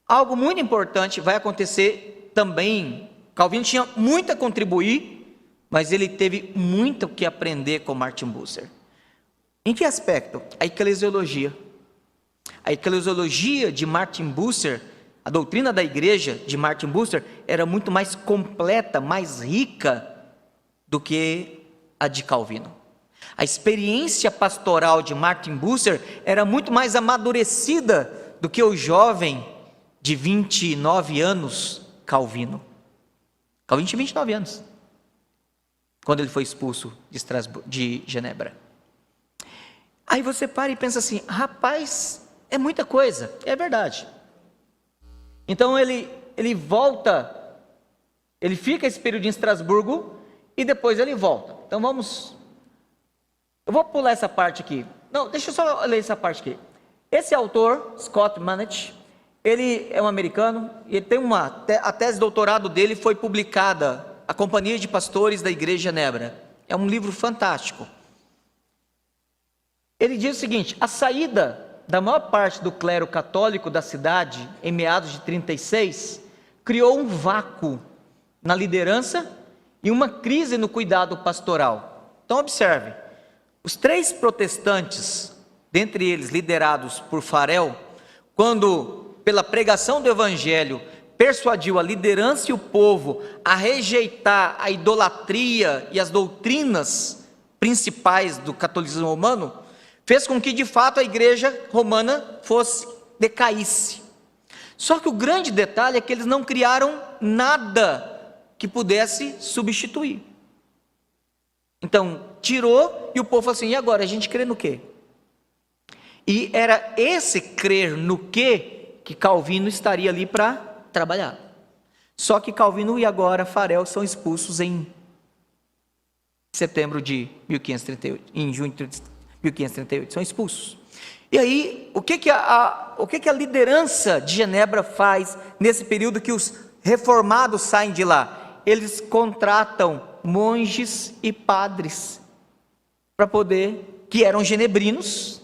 A: algo muito importante vai acontecer também. Calvino tinha muito a contribuir, mas ele teve muito que aprender com Martin Bucer. Em que aspecto? A eclesiologia. A eclesiologia de Martin Bucer, a doutrina da igreja de Martin Bucer, era muito mais completa, mais rica do que a de Calvino. A experiência pastoral de Martin Bucer era muito mais amadurecida do que o jovem de 29 anos, Calvino. Calvino tinha 29 anos, quando ele foi expulso de Genebra. Aí você para e pensa assim, rapaz, é muita coisa. É verdade. Então ele volta, ele fica esse período em Estrasburgo, e depois ele volta. Então vamos Eu vou pular essa parte aqui. Não, deixa eu só ler essa parte aqui. Esse autor, Scott Manett, ele é um americano, e ele tem a tese de doutorado dele foi publicada, A Companhia de Pastores da Igreja de Genebra. É um livro fantástico. Ele diz o seguinte: a saída da maior parte do clero católico da cidade, em meados de 36, criou um vácuo na liderança e uma crise no cuidado pastoral. Então observe, os 3 protestantes, dentre eles liderados por Farel, quando pela pregação do evangelho persuadiu a liderança e o povo a rejeitar a idolatria e as doutrinas principais do catolicismo romano, fez com que de fato a igreja romana decaísse. Só que o grande detalhe é que eles não criaram nada que pudesse substituir. Então, tirou, e o povo falou assim: e agora, a gente crê no quê? E era esse crer no quê que Calvino estaria ali para trabalhar. Só que Calvino e agora Farel são expulsos em setembro de 1538, em junho de 1538, são expulsos. E aí, o que a liderança de Genebra faz nesse período que os reformados saem de lá? Eles contratam monges e padres para poder, que eram genebrinos,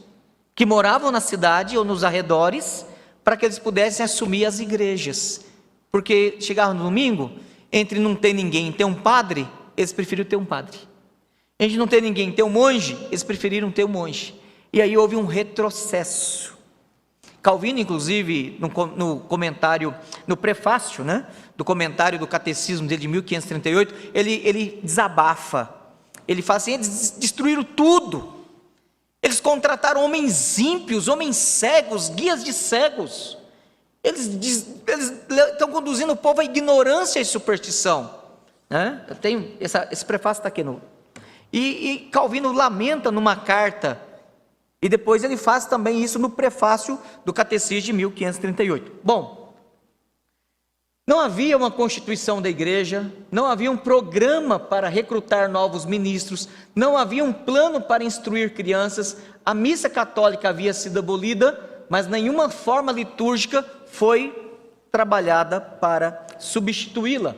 A: que moravam na cidade ou nos arredores, para que eles pudessem assumir as igrejas. Porque chegaram no domingo, entre não ter ninguém e ter um padre, eles preferiram ter um padre. Entre não ter ninguém e ter um monge, eles preferiram ter um monge. E aí houve um retrocesso. Calvino, inclusive, no comentário, no prefácio, do comentário do catecismo dele de 1538, ele desabafa. Ele fala assim: eles destruíram tudo. Eles contrataram homens ímpios, homens cegos, guias de cegos. Eles estão conduzindo o povo à ignorância e superstição. Eu tenho esse prefácio está aqui e Calvino lamenta numa carta. E depois ele faz também isso no prefácio do Catecismo de 1538. Bom, não havia uma constituição da igreja, não havia um programa para recrutar novos ministros, não havia um plano para instruir crianças, a missa católica havia sido abolida, mas nenhuma forma litúrgica foi trabalhada para substituí-la.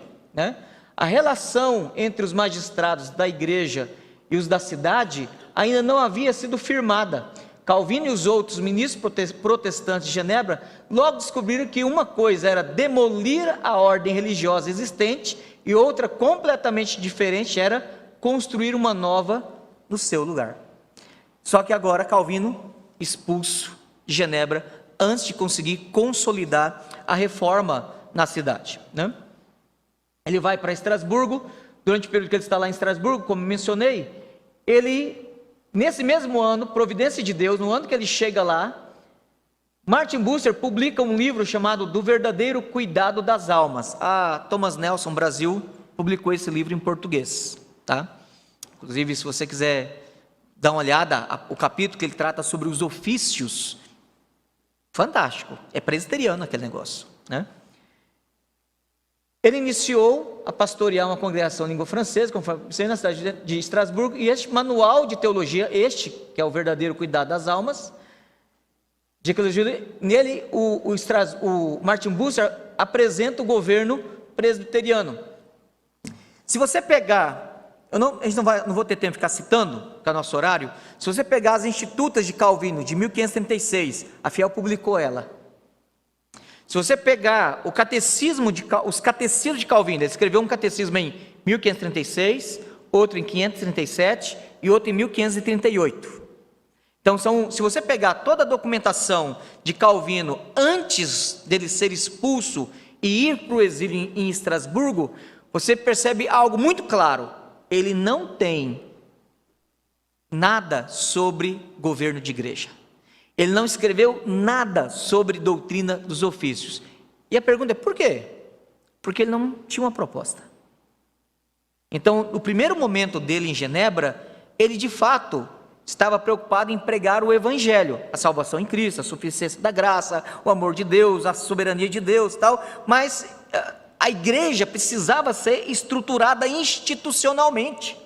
A: A relação entre os magistrados da igreja e os da cidade ainda não havia sido firmada. Calvino e os outros ministros protestantes de Genebra logo descobriram que uma coisa era demolir a ordem religiosa existente e outra completamente diferente era construir uma nova no seu lugar. Só que agora Calvino expulso de Genebra antes de conseguir consolidar a reforma na cidade. Ele vai para Estrasburgo. Durante o período que ele está lá em Estrasburgo, como mencionei, nesse mesmo ano, providência de Deus, no ano que ele chega lá, Martin Bucer publica um livro chamado Do Verdadeiro Cuidado das Almas. A Thomas Nelson Brasil publicou esse livro em português. Inclusive, se você quiser dar uma olhada, o capítulo que ele trata sobre os ofícios, fantástico, é presbiteriano aquele negócio. Ele iniciou a pastorear uma congregação em língua francesa, como foi na cidade de Estrasburgo, e este manual de teologia, que é o verdadeiro cuidado das almas, nele o Martin Bucer apresenta o governo presbiteriano. Se você pegar, não vou ter tempo de ficar citando, por causa do nosso horário, se você pegar as Institutas de Calvino, de 1536, a Fiel publicou ela. Se você pegar os catecismos de Calvino, ele escreveu um catecismo em 1536, outro em 537 e outro em 1538. Então, se você pegar toda a documentação de Calvino antes dele ser expulso e ir para o exílio em Estrasburgo, você percebe algo muito claro: ele não tem nada sobre governo de igreja. Ele não escreveu nada sobre doutrina dos ofícios. E a pergunta é: por quê? Porque ele não tinha uma proposta. Então, no primeiro momento dele em Genebra, ele de fato estava preocupado em pregar o evangelho, a salvação em Cristo, a suficiência da graça, o amor de Deus, a soberania de Deus, tal. Mas a igreja precisava ser estruturada institucionalmente.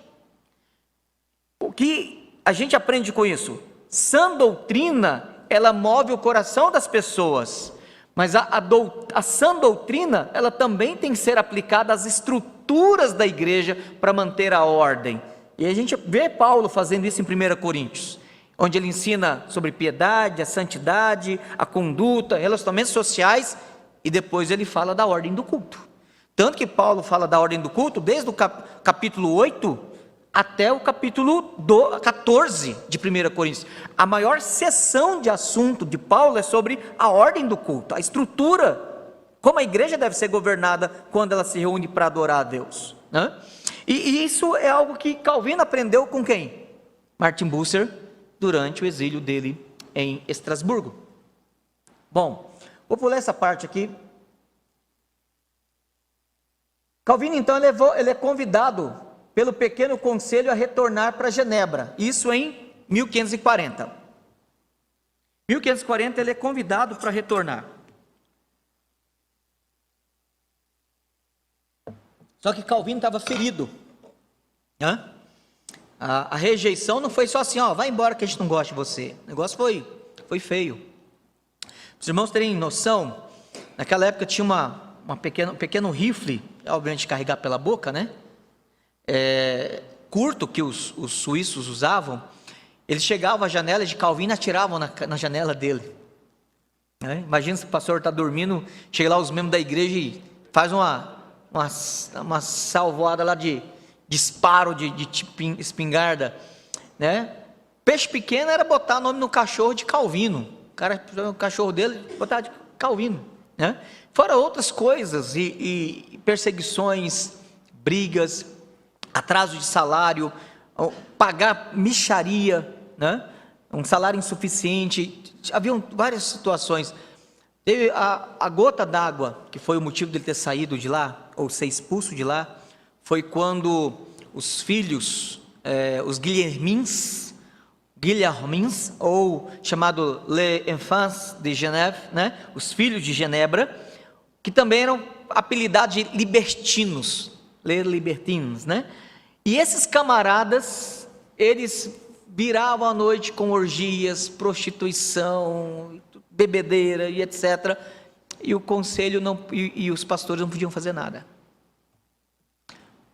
A: O que a gente aprende com isso? Sã doutrina, ela move o coração das pessoas, mas a sã doutrina, ela também tem que ser aplicada às estruturas da igreja para manter a ordem. E a gente vê Paulo fazendo isso em 1 Coríntios, onde ele ensina sobre piedade, a santidade, a conduta, relacionamentos sociais, e depois ele fala da ordem do culto. Tanto que Paulo fala da ordem do culto desde o capítulo 8 até o capítulo 14 de 1 Coríntios. A maior seção de assunto de Paulo é sobre a ordem do culto, a estrutura, como a igreja deve ser governada quando ela se reúne para adorar a Deus, né? E isso é algo que Calvino aprendeu com quem? Martin Bucer, durante o exílio dele em Estrasburgo. Bom, vou pular essa parte aqui. Calvino, então, ele é convidado pelo pequeno conselho a retornar para Genebra, isso em 1540. 1540 ele é convidado para retornar. Só que Calvino estava ferido, né? A rejeição não foi só assim, ó, vai embora que a gente não gosta de você. O negócio foi feio. Para os irmãos terem noção, naquela época tinha um pequeno rifle, obviamente carregar pela boca, né? Curto, que os suíços usavam. Eles chegavam à janela de Calvino e atiravam na janela dele, né? Imagina se o pastor está dormindo, chega lá os membros da igreja e faz uma salvoada lá de disparo de espingarda, né? Peixe pequeno era botar nome no cachorro de Calvino. O cachorro dele botar de Calvino, né? Fora outras coisas, e perseguições, brigas, atraso de salário, pagar mixaria, né? Um salário insuficiente. Haviam várias situações. Teve a gota d'água, que foi o motivo dele ter saído de lá, ou ser expulso de lá, foi quando os filhos, os Guillermins, ou chamado Les Enfants de Genève, né? Os filhos de Genebra, que também eram apelidados de libertinos, les libertines, né? E esses camaradas, eles viravam a noite com orgias, prostituição, bebedeira e etc. E o conselho e os pastores não podiam fazer nada.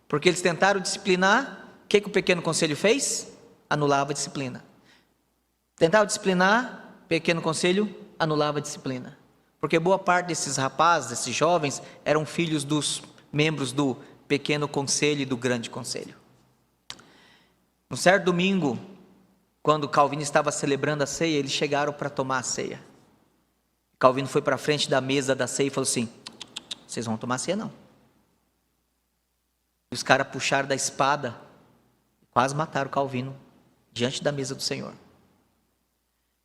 A: Porque eles tentaram disciplinar, o que o pequeno conselho fez? Anulava a disciplina. Tentava disciplinar, o pequeno conselho anulava a disciplina. Porque boa parte desses rapazes, desses jovens, eram filhos dos membros do pequeno conselho e do grande conselho. No certo domingo, quando Calvino estava celebrando a ceia, eles chegaram para tomar a ceia. Calvino foi para a frente da mesa da ceia e falou assim: vocês vão tomar a ceia não. E os caras puxaram da espada, quase mataram Calvino diante da mesa do Senhor.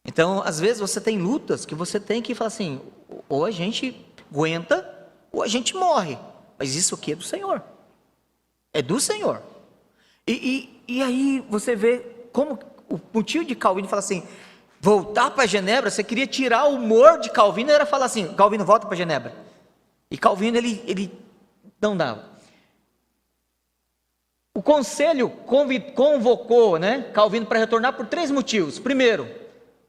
A: Então, às vezes você tem lutas que você tem que falar assim, ou a gente aguenta, ou a gente morre. Mas isso aqui é do Senhor. É do Senhor. E aí você vê como o motivo de Calvino falar assim, voltar para Genebra, você queria tirar o humor de Calvino, era falar assim, Calvino, volta para Genebra. E Calvino, ele não dava. O conselho convocou, né, Calvino para retornar por 3 motivos. Primeiro,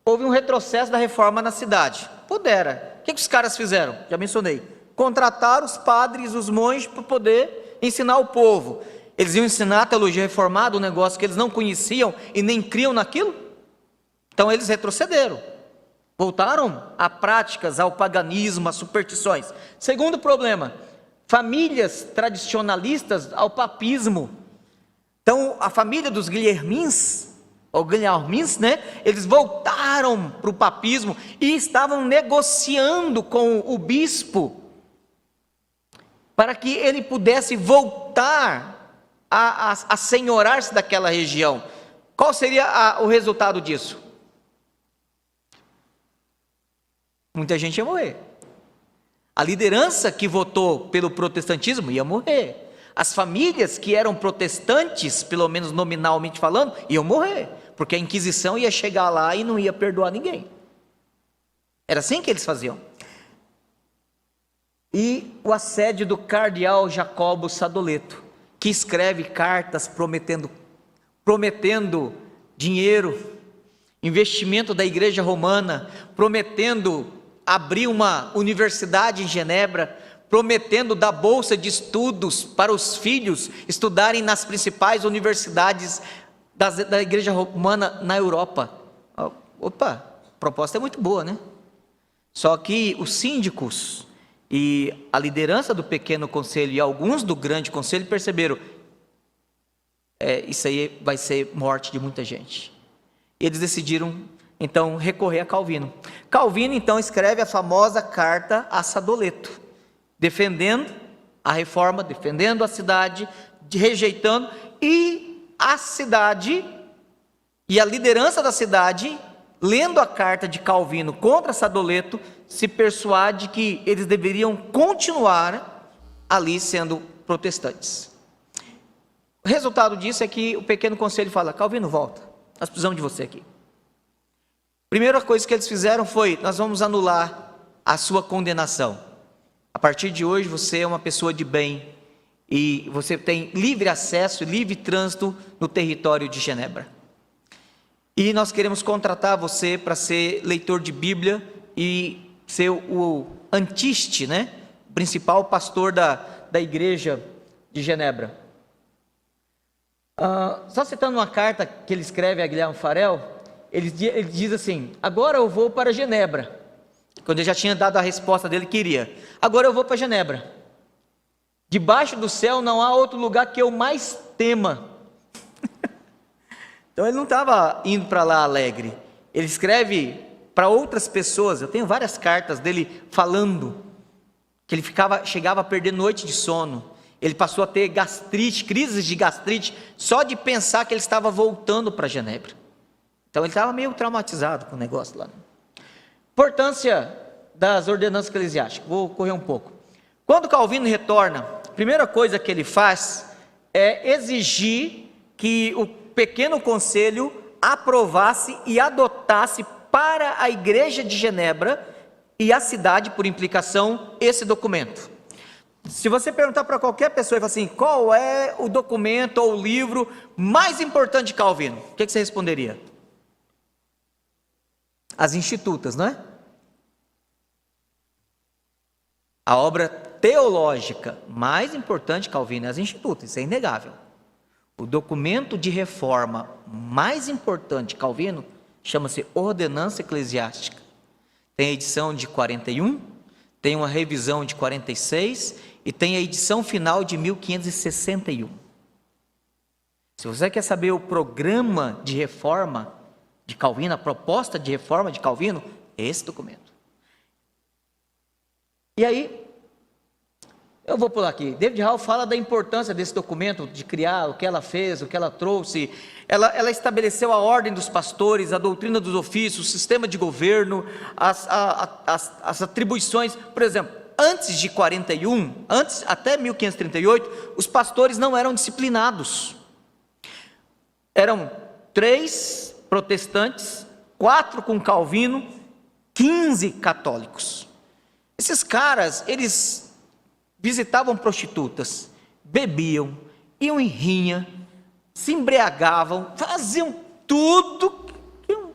A: houve um retrocesso da reforma na cidade. Pudera. O que os caras fizeram? Já mencionei. Contrataram os padres, os monges, para poder ensinar o povo. Eles iam ensinar a teologia reformada, um negócio que eles não conheciam e nem criam naquilo. Então eles retrocederam. Voltaram a práticas, ao paganismo, às superstições. Segundo problema, famílias tradicionalistas ao papismo. Então a família dos Guillermins, ou Guillermins, né? Eles voltaram para o papismo e estavam negociando com o bispo para que ele pudesse voltar a senhorar-se daquela região. Qual seria o resultado disso? Muita gente ia morrer. A liderança que votou pelo protestantismo ia morrer. As famílias que eram protestantes, pelo menos nominalmente falando, iam morrer, porque a Inquisição ia chegar lá e não ia perdoar ninguém. Era assim que eles faziam. E o assédio do cardeal Jacobo Sadoleto, que escreve cartas prometendo dinheiro, investimento da Igreja Romana, prometendo abrir uma universidade em Genebra, prometendo dar bolsa de estudos para os filhos estudarem nas principais universidades da Igreja Romana na Europa. Opa, a proposta é muito boa, né? Só que os síndicos e a liderança do pequeno conselho e alguns do grande conselho perceberam, isso aí vai ser morte de muita gente. E eles decidiram então recorrer a Calvino. Calvino então escreve a famosa carta a Sadoleto, defendendo a reforma, defendendo a cidade, rejeitando, e a cidade e a liderança da cidade, lendo a carta de Calvino contra Sadoleto, se persuade que eles deveriam continuar ali sendo protestantes. O resultado disso é que o pequeno conselho fala: Calvino, volta, nós precisamos de você aqui. Primeira coisa que eles fizeram foi: nós vamos anular a sua condenação. A partir de hoje você é uma pessoa de bem e você tem livre acesso e livre trânsito no território de Genebra. E nós queremos contratar você para ser leitor de Bíblia e ser o antiste, né? Principal pastor da igreja de Genebra. Só citando uma carta que ele escreve a Guilherme Farel, ele diz assim: agora eu vou para Genebra. Quando ele já tinha dado a resposta dele que iria. Agora eu vou para Genebra. Debaixo do céu não há outro lugar que eu mais tema. Então ele não estava indo para lá alegre. Ele escreve para outras pessoas. Eu tenho várias cartas dele falando que ele chegava a perder noite de sono. Ele passou a ter gastrite, crises de gastrite, só de pensar que ele estava voltando para Genebra. Então ele estava meio traumatizado com o negócio lá. Importância das ordenanças eclesiásticas. Vou correr um pouco. Quando Calvino retorna, a primeira coisa que ele faz é exigir que o pequeno conselho aprovasse e adotasse para a igreja de Genebra e a cidade, por implicação, esse documento. Se você perguntar para qualquer pessoa e falar assim: qual é o documento ou o livro mais importante de Calvino? O que você responderia? As Institutas, não é? A obra teológica mais importante de Calvino é as Institutas, isso é inegável. O documento de reforma mais importante de Calvino chama-se Ordenança Eclesiástica. Tem a edição de 41, tem uma revisão de 46 e tem a edição final de 1561. Se você quer saber o programa de reforma de Calvino, a proposta de reforma de Calvino, é esse documento. E aí, eu vou pular aqui. David Hall fala da importância desse documento, de criar, o que ela fez, o que ela trouxe. Ela estabeleceu a ordem dos pastores, a doutrina dos ofícios, o sistema de governo, as atribuições. Por exemplo, antes de 41, até 1538, os pastores não eram disciplinados. Eram 3 protestantes, 4 com Calvino, 15 católicos. Esses caras, eles visitavam prostitutas, bebiam, iam em rinha, se embriagavam, faziam tudo que um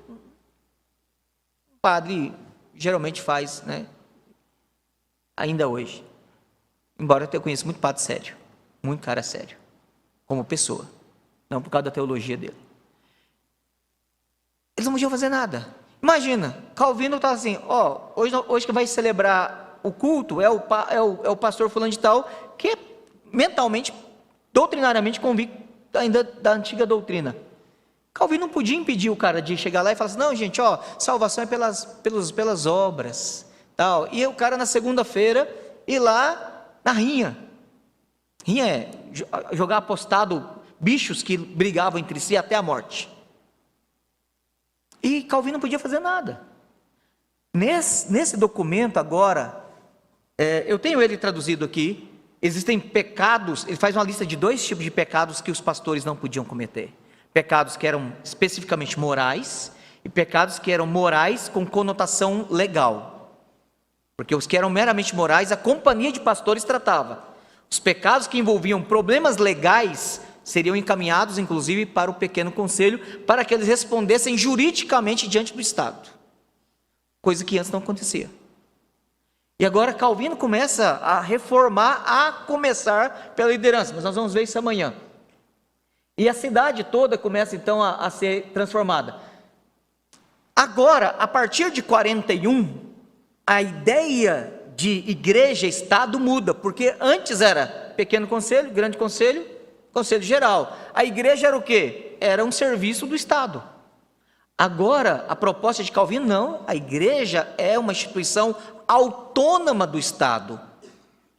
A: padre geralmente faz, né? Ainda hoje. Embora eu conheça muito padre sério, muito cara sério, como pessoa, não por causa da teologia dele. Eles não podiam fazer nada. Imagina, Calvino está assim: hoje que vai celebrar o culto é o pastor fulano de tal, que é mentalmente, doutrinariamente convicto ainda da antiga doutrina. Calvino não podia impedir o cara de chegar lá e falar assim: não, gente, salvação é pelas obras, tal. E o cara na segunda-feira ir lá na rinha. Rinha é jogar apostado bichos que brigavam entre si até a morte. E Calvino não podia fazer nada. Nesse documento agora, eu tenho ele traduzido aqui, existem pecados, ele faz uma lista de 2 tipos de pecados que os pastores não podiam cometer. Pecados que eram especificamente morais e pecados que eram morais com conotação legal. Porque os que eram meramente morais, a companhia de pastores tratava. Os pecados que envolviam problemas legais seriam encaminhados, inclusive, para o pequeno conselho, para que eles respondessem juridicamente diante do Estado, coisa que antes não acontecia. E agora Calvino começa a reformar, a começar pela liderança, mas nós vamos ver isso amanhã. E a cidade toda começa então a ser transformada. Agora, a partir de 41, a ideia de igreja-estado muda, porque antes era pequeno conselho, grande conselho, conselho geral. A igreja era o quê? Era um serviço do Estado. Agora, a proposta de Calvino, não, a igreja é uma instituição autônoma do Estado.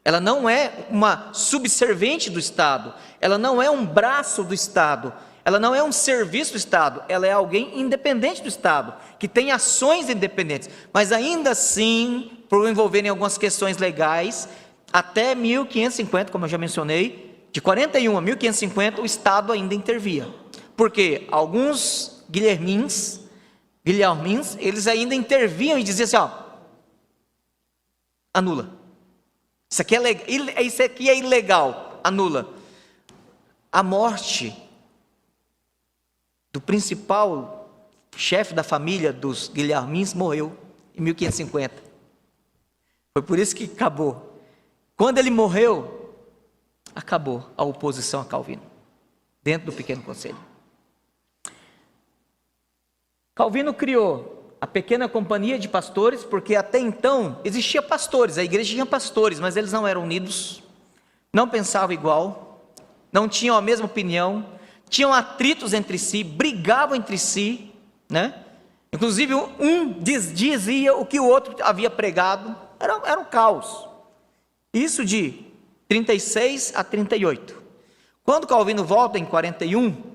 A: Ela não é uma subserviente do Estado, ela não é um braço do Estado, ela não é um serviço do Estado, ela é alguém independente do Estado, que tem ações independentes, mas ainda assim, por envolverem algumas questões legais, até 1550, como eu já mencionei, de 41 a 1550, o Estado ainda intervia, porque alguns guilhermins, eles ainda interviam e diziam assim, ó, anula. Isso aqui é ilegal, anula. A morte do principal chefe da família dos guilhermins morreu em 1550. Foi por isso que acabou. Quando ele morreu, acabou a oposição a Calvino, dentro do pequeno conselho. Calvino criou a pequena companhia de pastores, porque até então existia pastores, a igreja tinha pastores, mas eles não eram unidos, não pensavam igual, não tinham a mesma opinião, tinham atritos entre si, brigavam entre si, né? Inclusive um dizia o que o outro havia pregado, era um caos. Isso de 36 a 38. Quando Calvino volta em 41,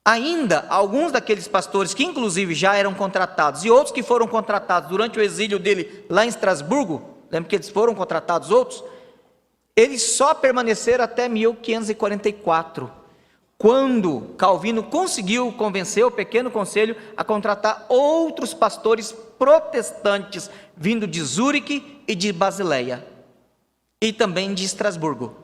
A: ainda alguns daqueles pastores que inclusive já eram contratados e outros que foram contratados durante o exílio dele lá em Estrasburgo, lembra que eles foram contratados outros? Eles só permaneceram até 1544, quando Calvino conseguiu convencer o pequeno conselho a contratar outros pastores protestantes, vindo de Zurique e de Basileia, e também de Estrasburgo.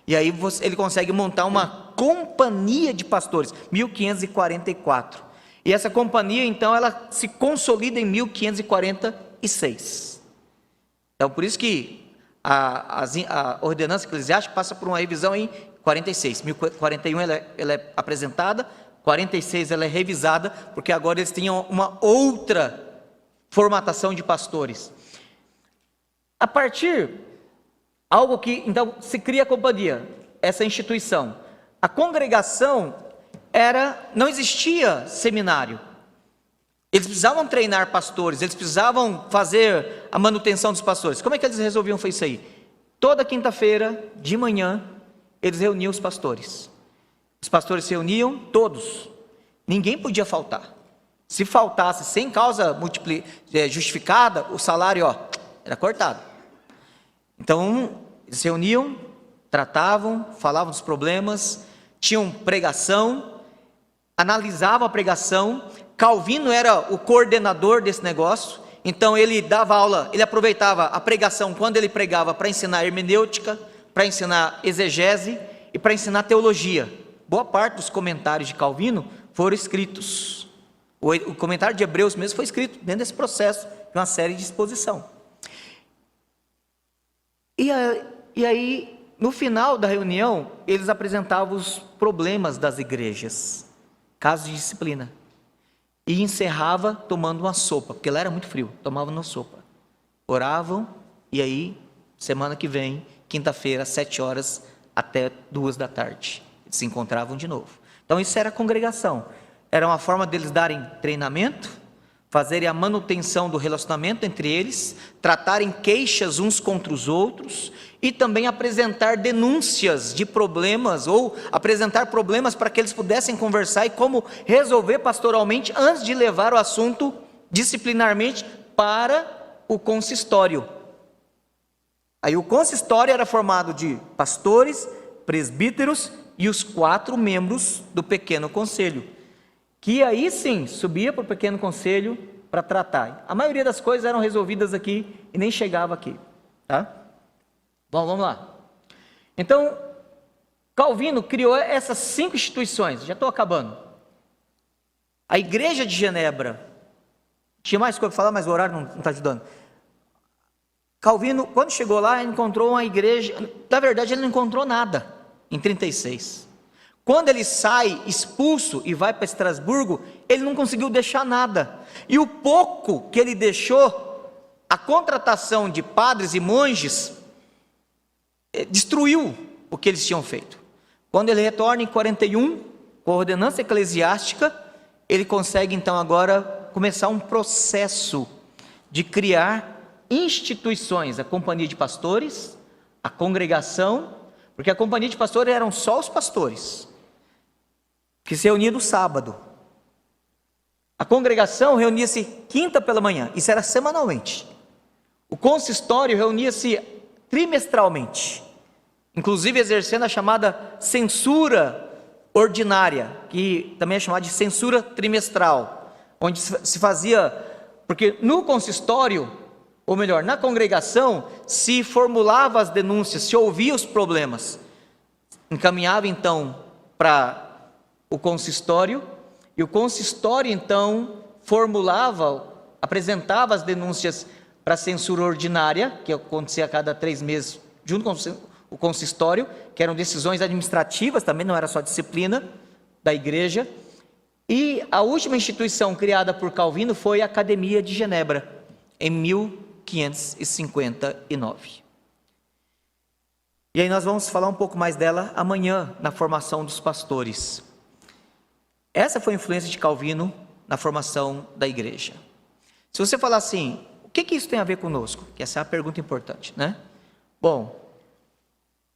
A: E aí ele consegue montar uma companhia de pastores, 1544. E essa companhia, então, ela se consolida em 1546. Então, por isso que a ordenança eclesiástica passa por uma revisão em 46. 1041 ela é apresentada, 46 ela é revisada, porque agora eles tinham uma outra formatação de pastores. A partir... algo que, então, se cria a companhia, essa instituição. A congregação não existia seminário. Eles precisavam treinar pastores, eles precisavam fazer a manutenção dos pastores. Como é que eles resolviam fazer isso aí? Toda quinta-feira, de manhã, eles reuniam os pastores. Os pastores se reuniam, todos. Ninguém podia faltar. Se faltasse sem causa justificada, o salário era cortado. Então, eles se reuniam, tratavam, falavam dos problemas, tinham pregação, analisavam a pregação. Calvino era o coordenador desse negócio, então ele dava aula, ele aproveitava a pregação quando ele pregava para ensinar hermenêutica, para ensinar exegese e para ensinar teologia. Boa parte dos comentários de Calvino foram escritos. O comentário de Hebreus mesmo foi escrito dentro desse processo de uma série de exposição. E aí, no final da reunião, eles apresentavam os problemas das igrejas, casos de disciplina, e encerrava tomando uma sopa, porque lá era muito frio, tomavam uma sopa, oravam, e aí, semana que vem, quinta-feira, 7 horas, até 2 da tarde, eles se encontravam de novo. Então isso era a congregação, era uma forma deles darem treinamento, fazerem a manutenção do relacionamento entre eles, tratarem queixas uns contra os outros, e também apresentar denúncias de problemas, ou apresentar problemas para que eles pudessem conversar e como resolver pastoralmente, antes de levar o assunto disciplinarmente para o consistório. Aí o consistório era formado de pastores, presbíteros e os 4 membros do pequeno conselho, que aí sim subia para o pequeno conselho para tratar. A maioria das coisas eram resolvidas aqui e nem chegava aqui, tá? Bom, vamos lá. Então, Calvino criou essas 5 instituições, já estou acabando. A Igreja de Genebra, tinha mais coisa para falar, mas o horário não está ajudando. Calvino, quando chegou lá, encontrou uma igreja, na verdade ele não encontrou nada, em 36. Quando ele sai expulso e vai para Estrasburgo, ele não conseguiu deixar nada. E o pouco que ele deixou, a contratação de padres e monges, destruiu o que eles tinham feito. Quando ele retorna em 41, com a ordenança eclesiástica, ele consegue então agora começar um processo de criar instituições, a companhia de pastores, a congregação, porque a companhia de pastores eram só os pastores, que se reuniam no sábado. A congregação reunia-se quinta pela manhã, isso era semanalmente. O consistório reunia-se trimestralmente, inclusive exercendo a chamada censura ordinária, que também é chamada de censura trimestral, onde se fazia, porque no consistório, ou melhor, na congregação, se formulava as denúncias, se ouvia os problemas, encaminhava então para o consistório, e o consistório então formulava, apresentava as denúncias para a censura ordinária, que acontecia a cada 3 meses, junto com o consistório, que eram decisões administrativas, também não era só disciplina da igreja. E a última instituição criada por Calvino foi a Academia de Genebra, em 1559. E aí nós vamos falar um pouco mais dela amanhã, na formação dos pastores. Essa foi a influência de Calvino na formação da igreja. Se você falar assim, o que isso tem a ver conosco? Que essa é a pergunta importante, né? Bom,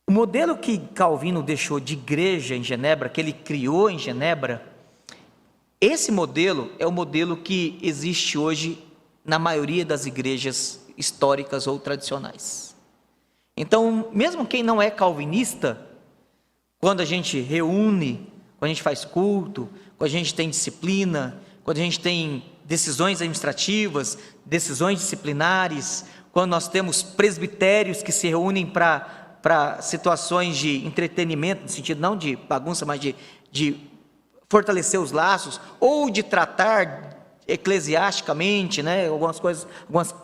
A: o modelo que Calvino deixou de igreja em Genebra, que ele criou em Genebra, esse modelo é o modelo que existe hoje na maioria das igrejas históricas ou tradicionais. Então, mesmo quem não é calvinista, quando a gente reúne, quando a gente faz culto, quando a gente tem disciplina, quando a gente tem decisões administrativas, decisões disciplinares, quando nós temos presbitérios que se reúnem para situações de entretenimento, no sentido não de bagunça, mas de fortalecer os laços, ou de tratar eclesiasticamente, né, algumas coisas,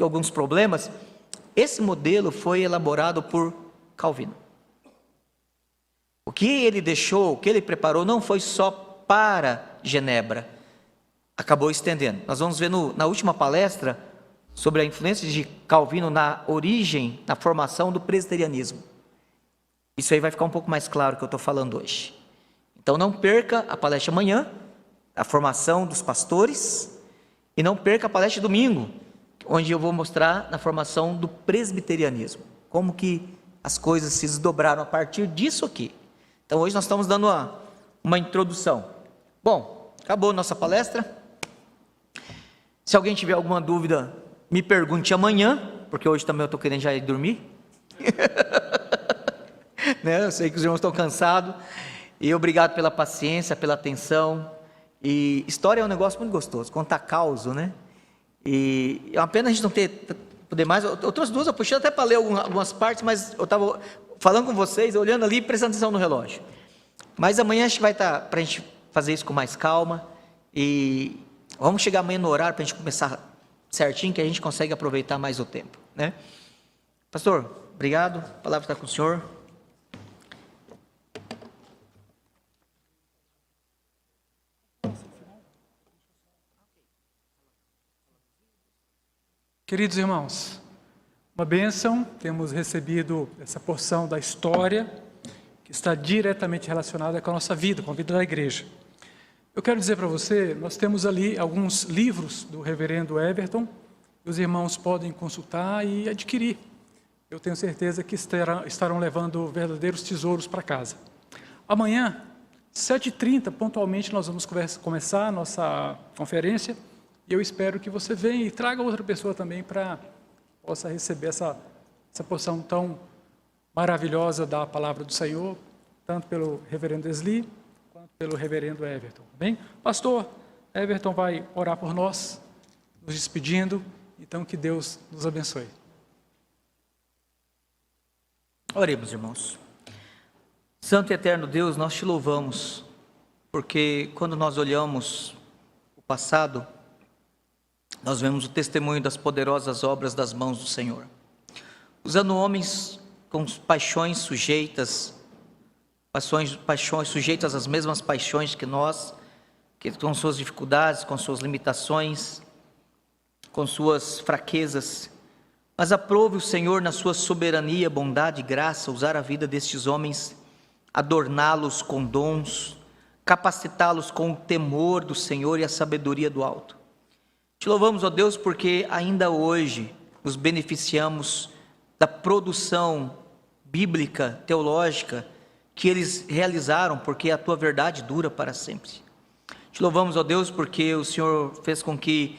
A: alguns problemas. Esse modelo foi elaborado por Calvino. O que ele deixou, o que ele preparou, não foi só para Genebra, acabou estendendo. Nós vamos ver na última palestra sobre a influência de Calvino na origem, na formação do presbiterianismo. Isso aí vai ficar um pouco mais claro o que eu estou falando hoje. Então não perca a palestra amanhã, a formação dos pastores, e não perca a palestra de domingo, onde eu vou mostrar na formação do presbiterianismo, como que as coisas se desdobraram a partir disso aqui. Então hoje nós estamos dando uma introdução. Bom, acabou a nossa palestra. Se alguém tiver alguma dúvida, me pergunte amanhã, porque hoje também eu estou querendo já ir dormir. Né? Eu sei que os irmãos estão cansados. E obrigado pela paciência, pela atenção. E história é um negócio muito gostoso, contar causo, né? E é uma pena a gente não poder mais. Eu trouxe 2, eu puxei até para ler algumas partes, mas eu estava falando com vocês, olhando ali e prestando atenção no relógio. Mas amanhã a gente vai estar para a gente fazer isso com mais calma. E vamos chegar amanhã no horário para a gente começar certinho, que a gente consegue aproveitar mais o tempo, né? Pastor, obrigado, a palavra está com o senhor.
B: Queridos irmãos, uma bênção, temos recebido essa porção da história que está diretamente relacionada com a nossa vida, com a vida da igreja. Eu quero dizer para você, nós temos ali alguns livros do reverendo Everton, que os irmãos podem consultar e adquirir. Eu tenho certeza que estarão levando verdadeiros tesouros para casa. Amanhã, 7h30, pontualmente, nós vamos começar a nossa conferência. E eu espero que você venha e traga outra pessoa também para possa receber essa porção tão maravilhosa da palavra do Senhor, tanto pelo reverendo Esli, quanto pelo reverendo Everton. Tá bem? Pastor Everton vai orar por nós, nos despedindo, então que Deus nos abençoe.
A: Oremos, irmãos. Santo e eterno Deus, nós te louvamos, porque quando nós olhamos o passado, nós vemos o testemunho das poderosas obras das mãos do Senhor, usando homens com paixões sujeitas às mesmas paixões que nós, que com suas dificuldades, com suas limitações, com suas fraquezas, mas aprove o Senhor na sua soberania, bondade e graça, usar a vida destes homens, adorná-los com dons, capacitá-los com o temor do Senhor e a sabedoria do alto. Te louvamos, ó Deus, porque ainda hoje nos beneficiamos da produção bíblica, teológica, que eles realizaram, porque a tua verdade dura para sempre. Te louvamos, ó Deus, porque o Senhor fez com que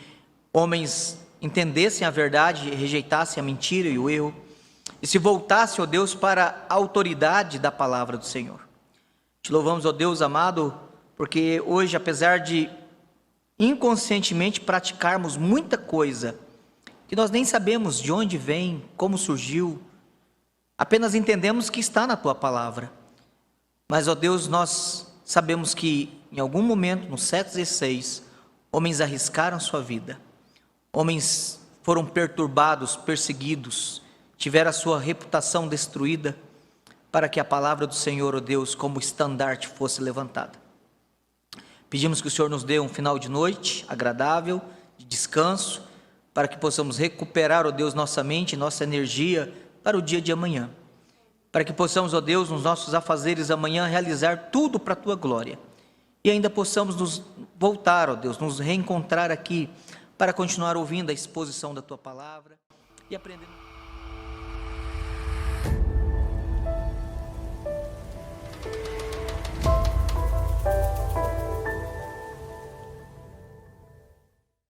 A: homens entendessem a verdade, rejeitassem a mentira e o erro, e se voltassem, ó Deus, para a autoridade da palavra do Senhor. Te louvamos, ó Deus amado, porque hoje, apesar de inconscientemente praticarmos muita coisa, que nós nem sabemos de onde vem, como surgiu, apenas entendemos que está na tua palavra. Mas, ó Deus, nós sabemos que em algum momento, no século XVI, homens arriscaram sua vida, homens foram perturbados, perseguidos, tiveram a sua reputação destruída, para que a palavra do Senhor, ó Deus, como estandarte fosse levantada. Pedimos que o Senhor nos dê um final de noite agradável, de descanso, para que possamos recuperar, ó Deus, nossa mente, nossa energia para o dia de amanhã. Para que possamos, ó Deus, nos nossos afazeres amanhã, realizar tudo para a tua glória. E ainda possamos nos voltar, ó Deus, nos reencontrar aqui, para continuar ouvindo a exposição da tua palavra e aprendendo.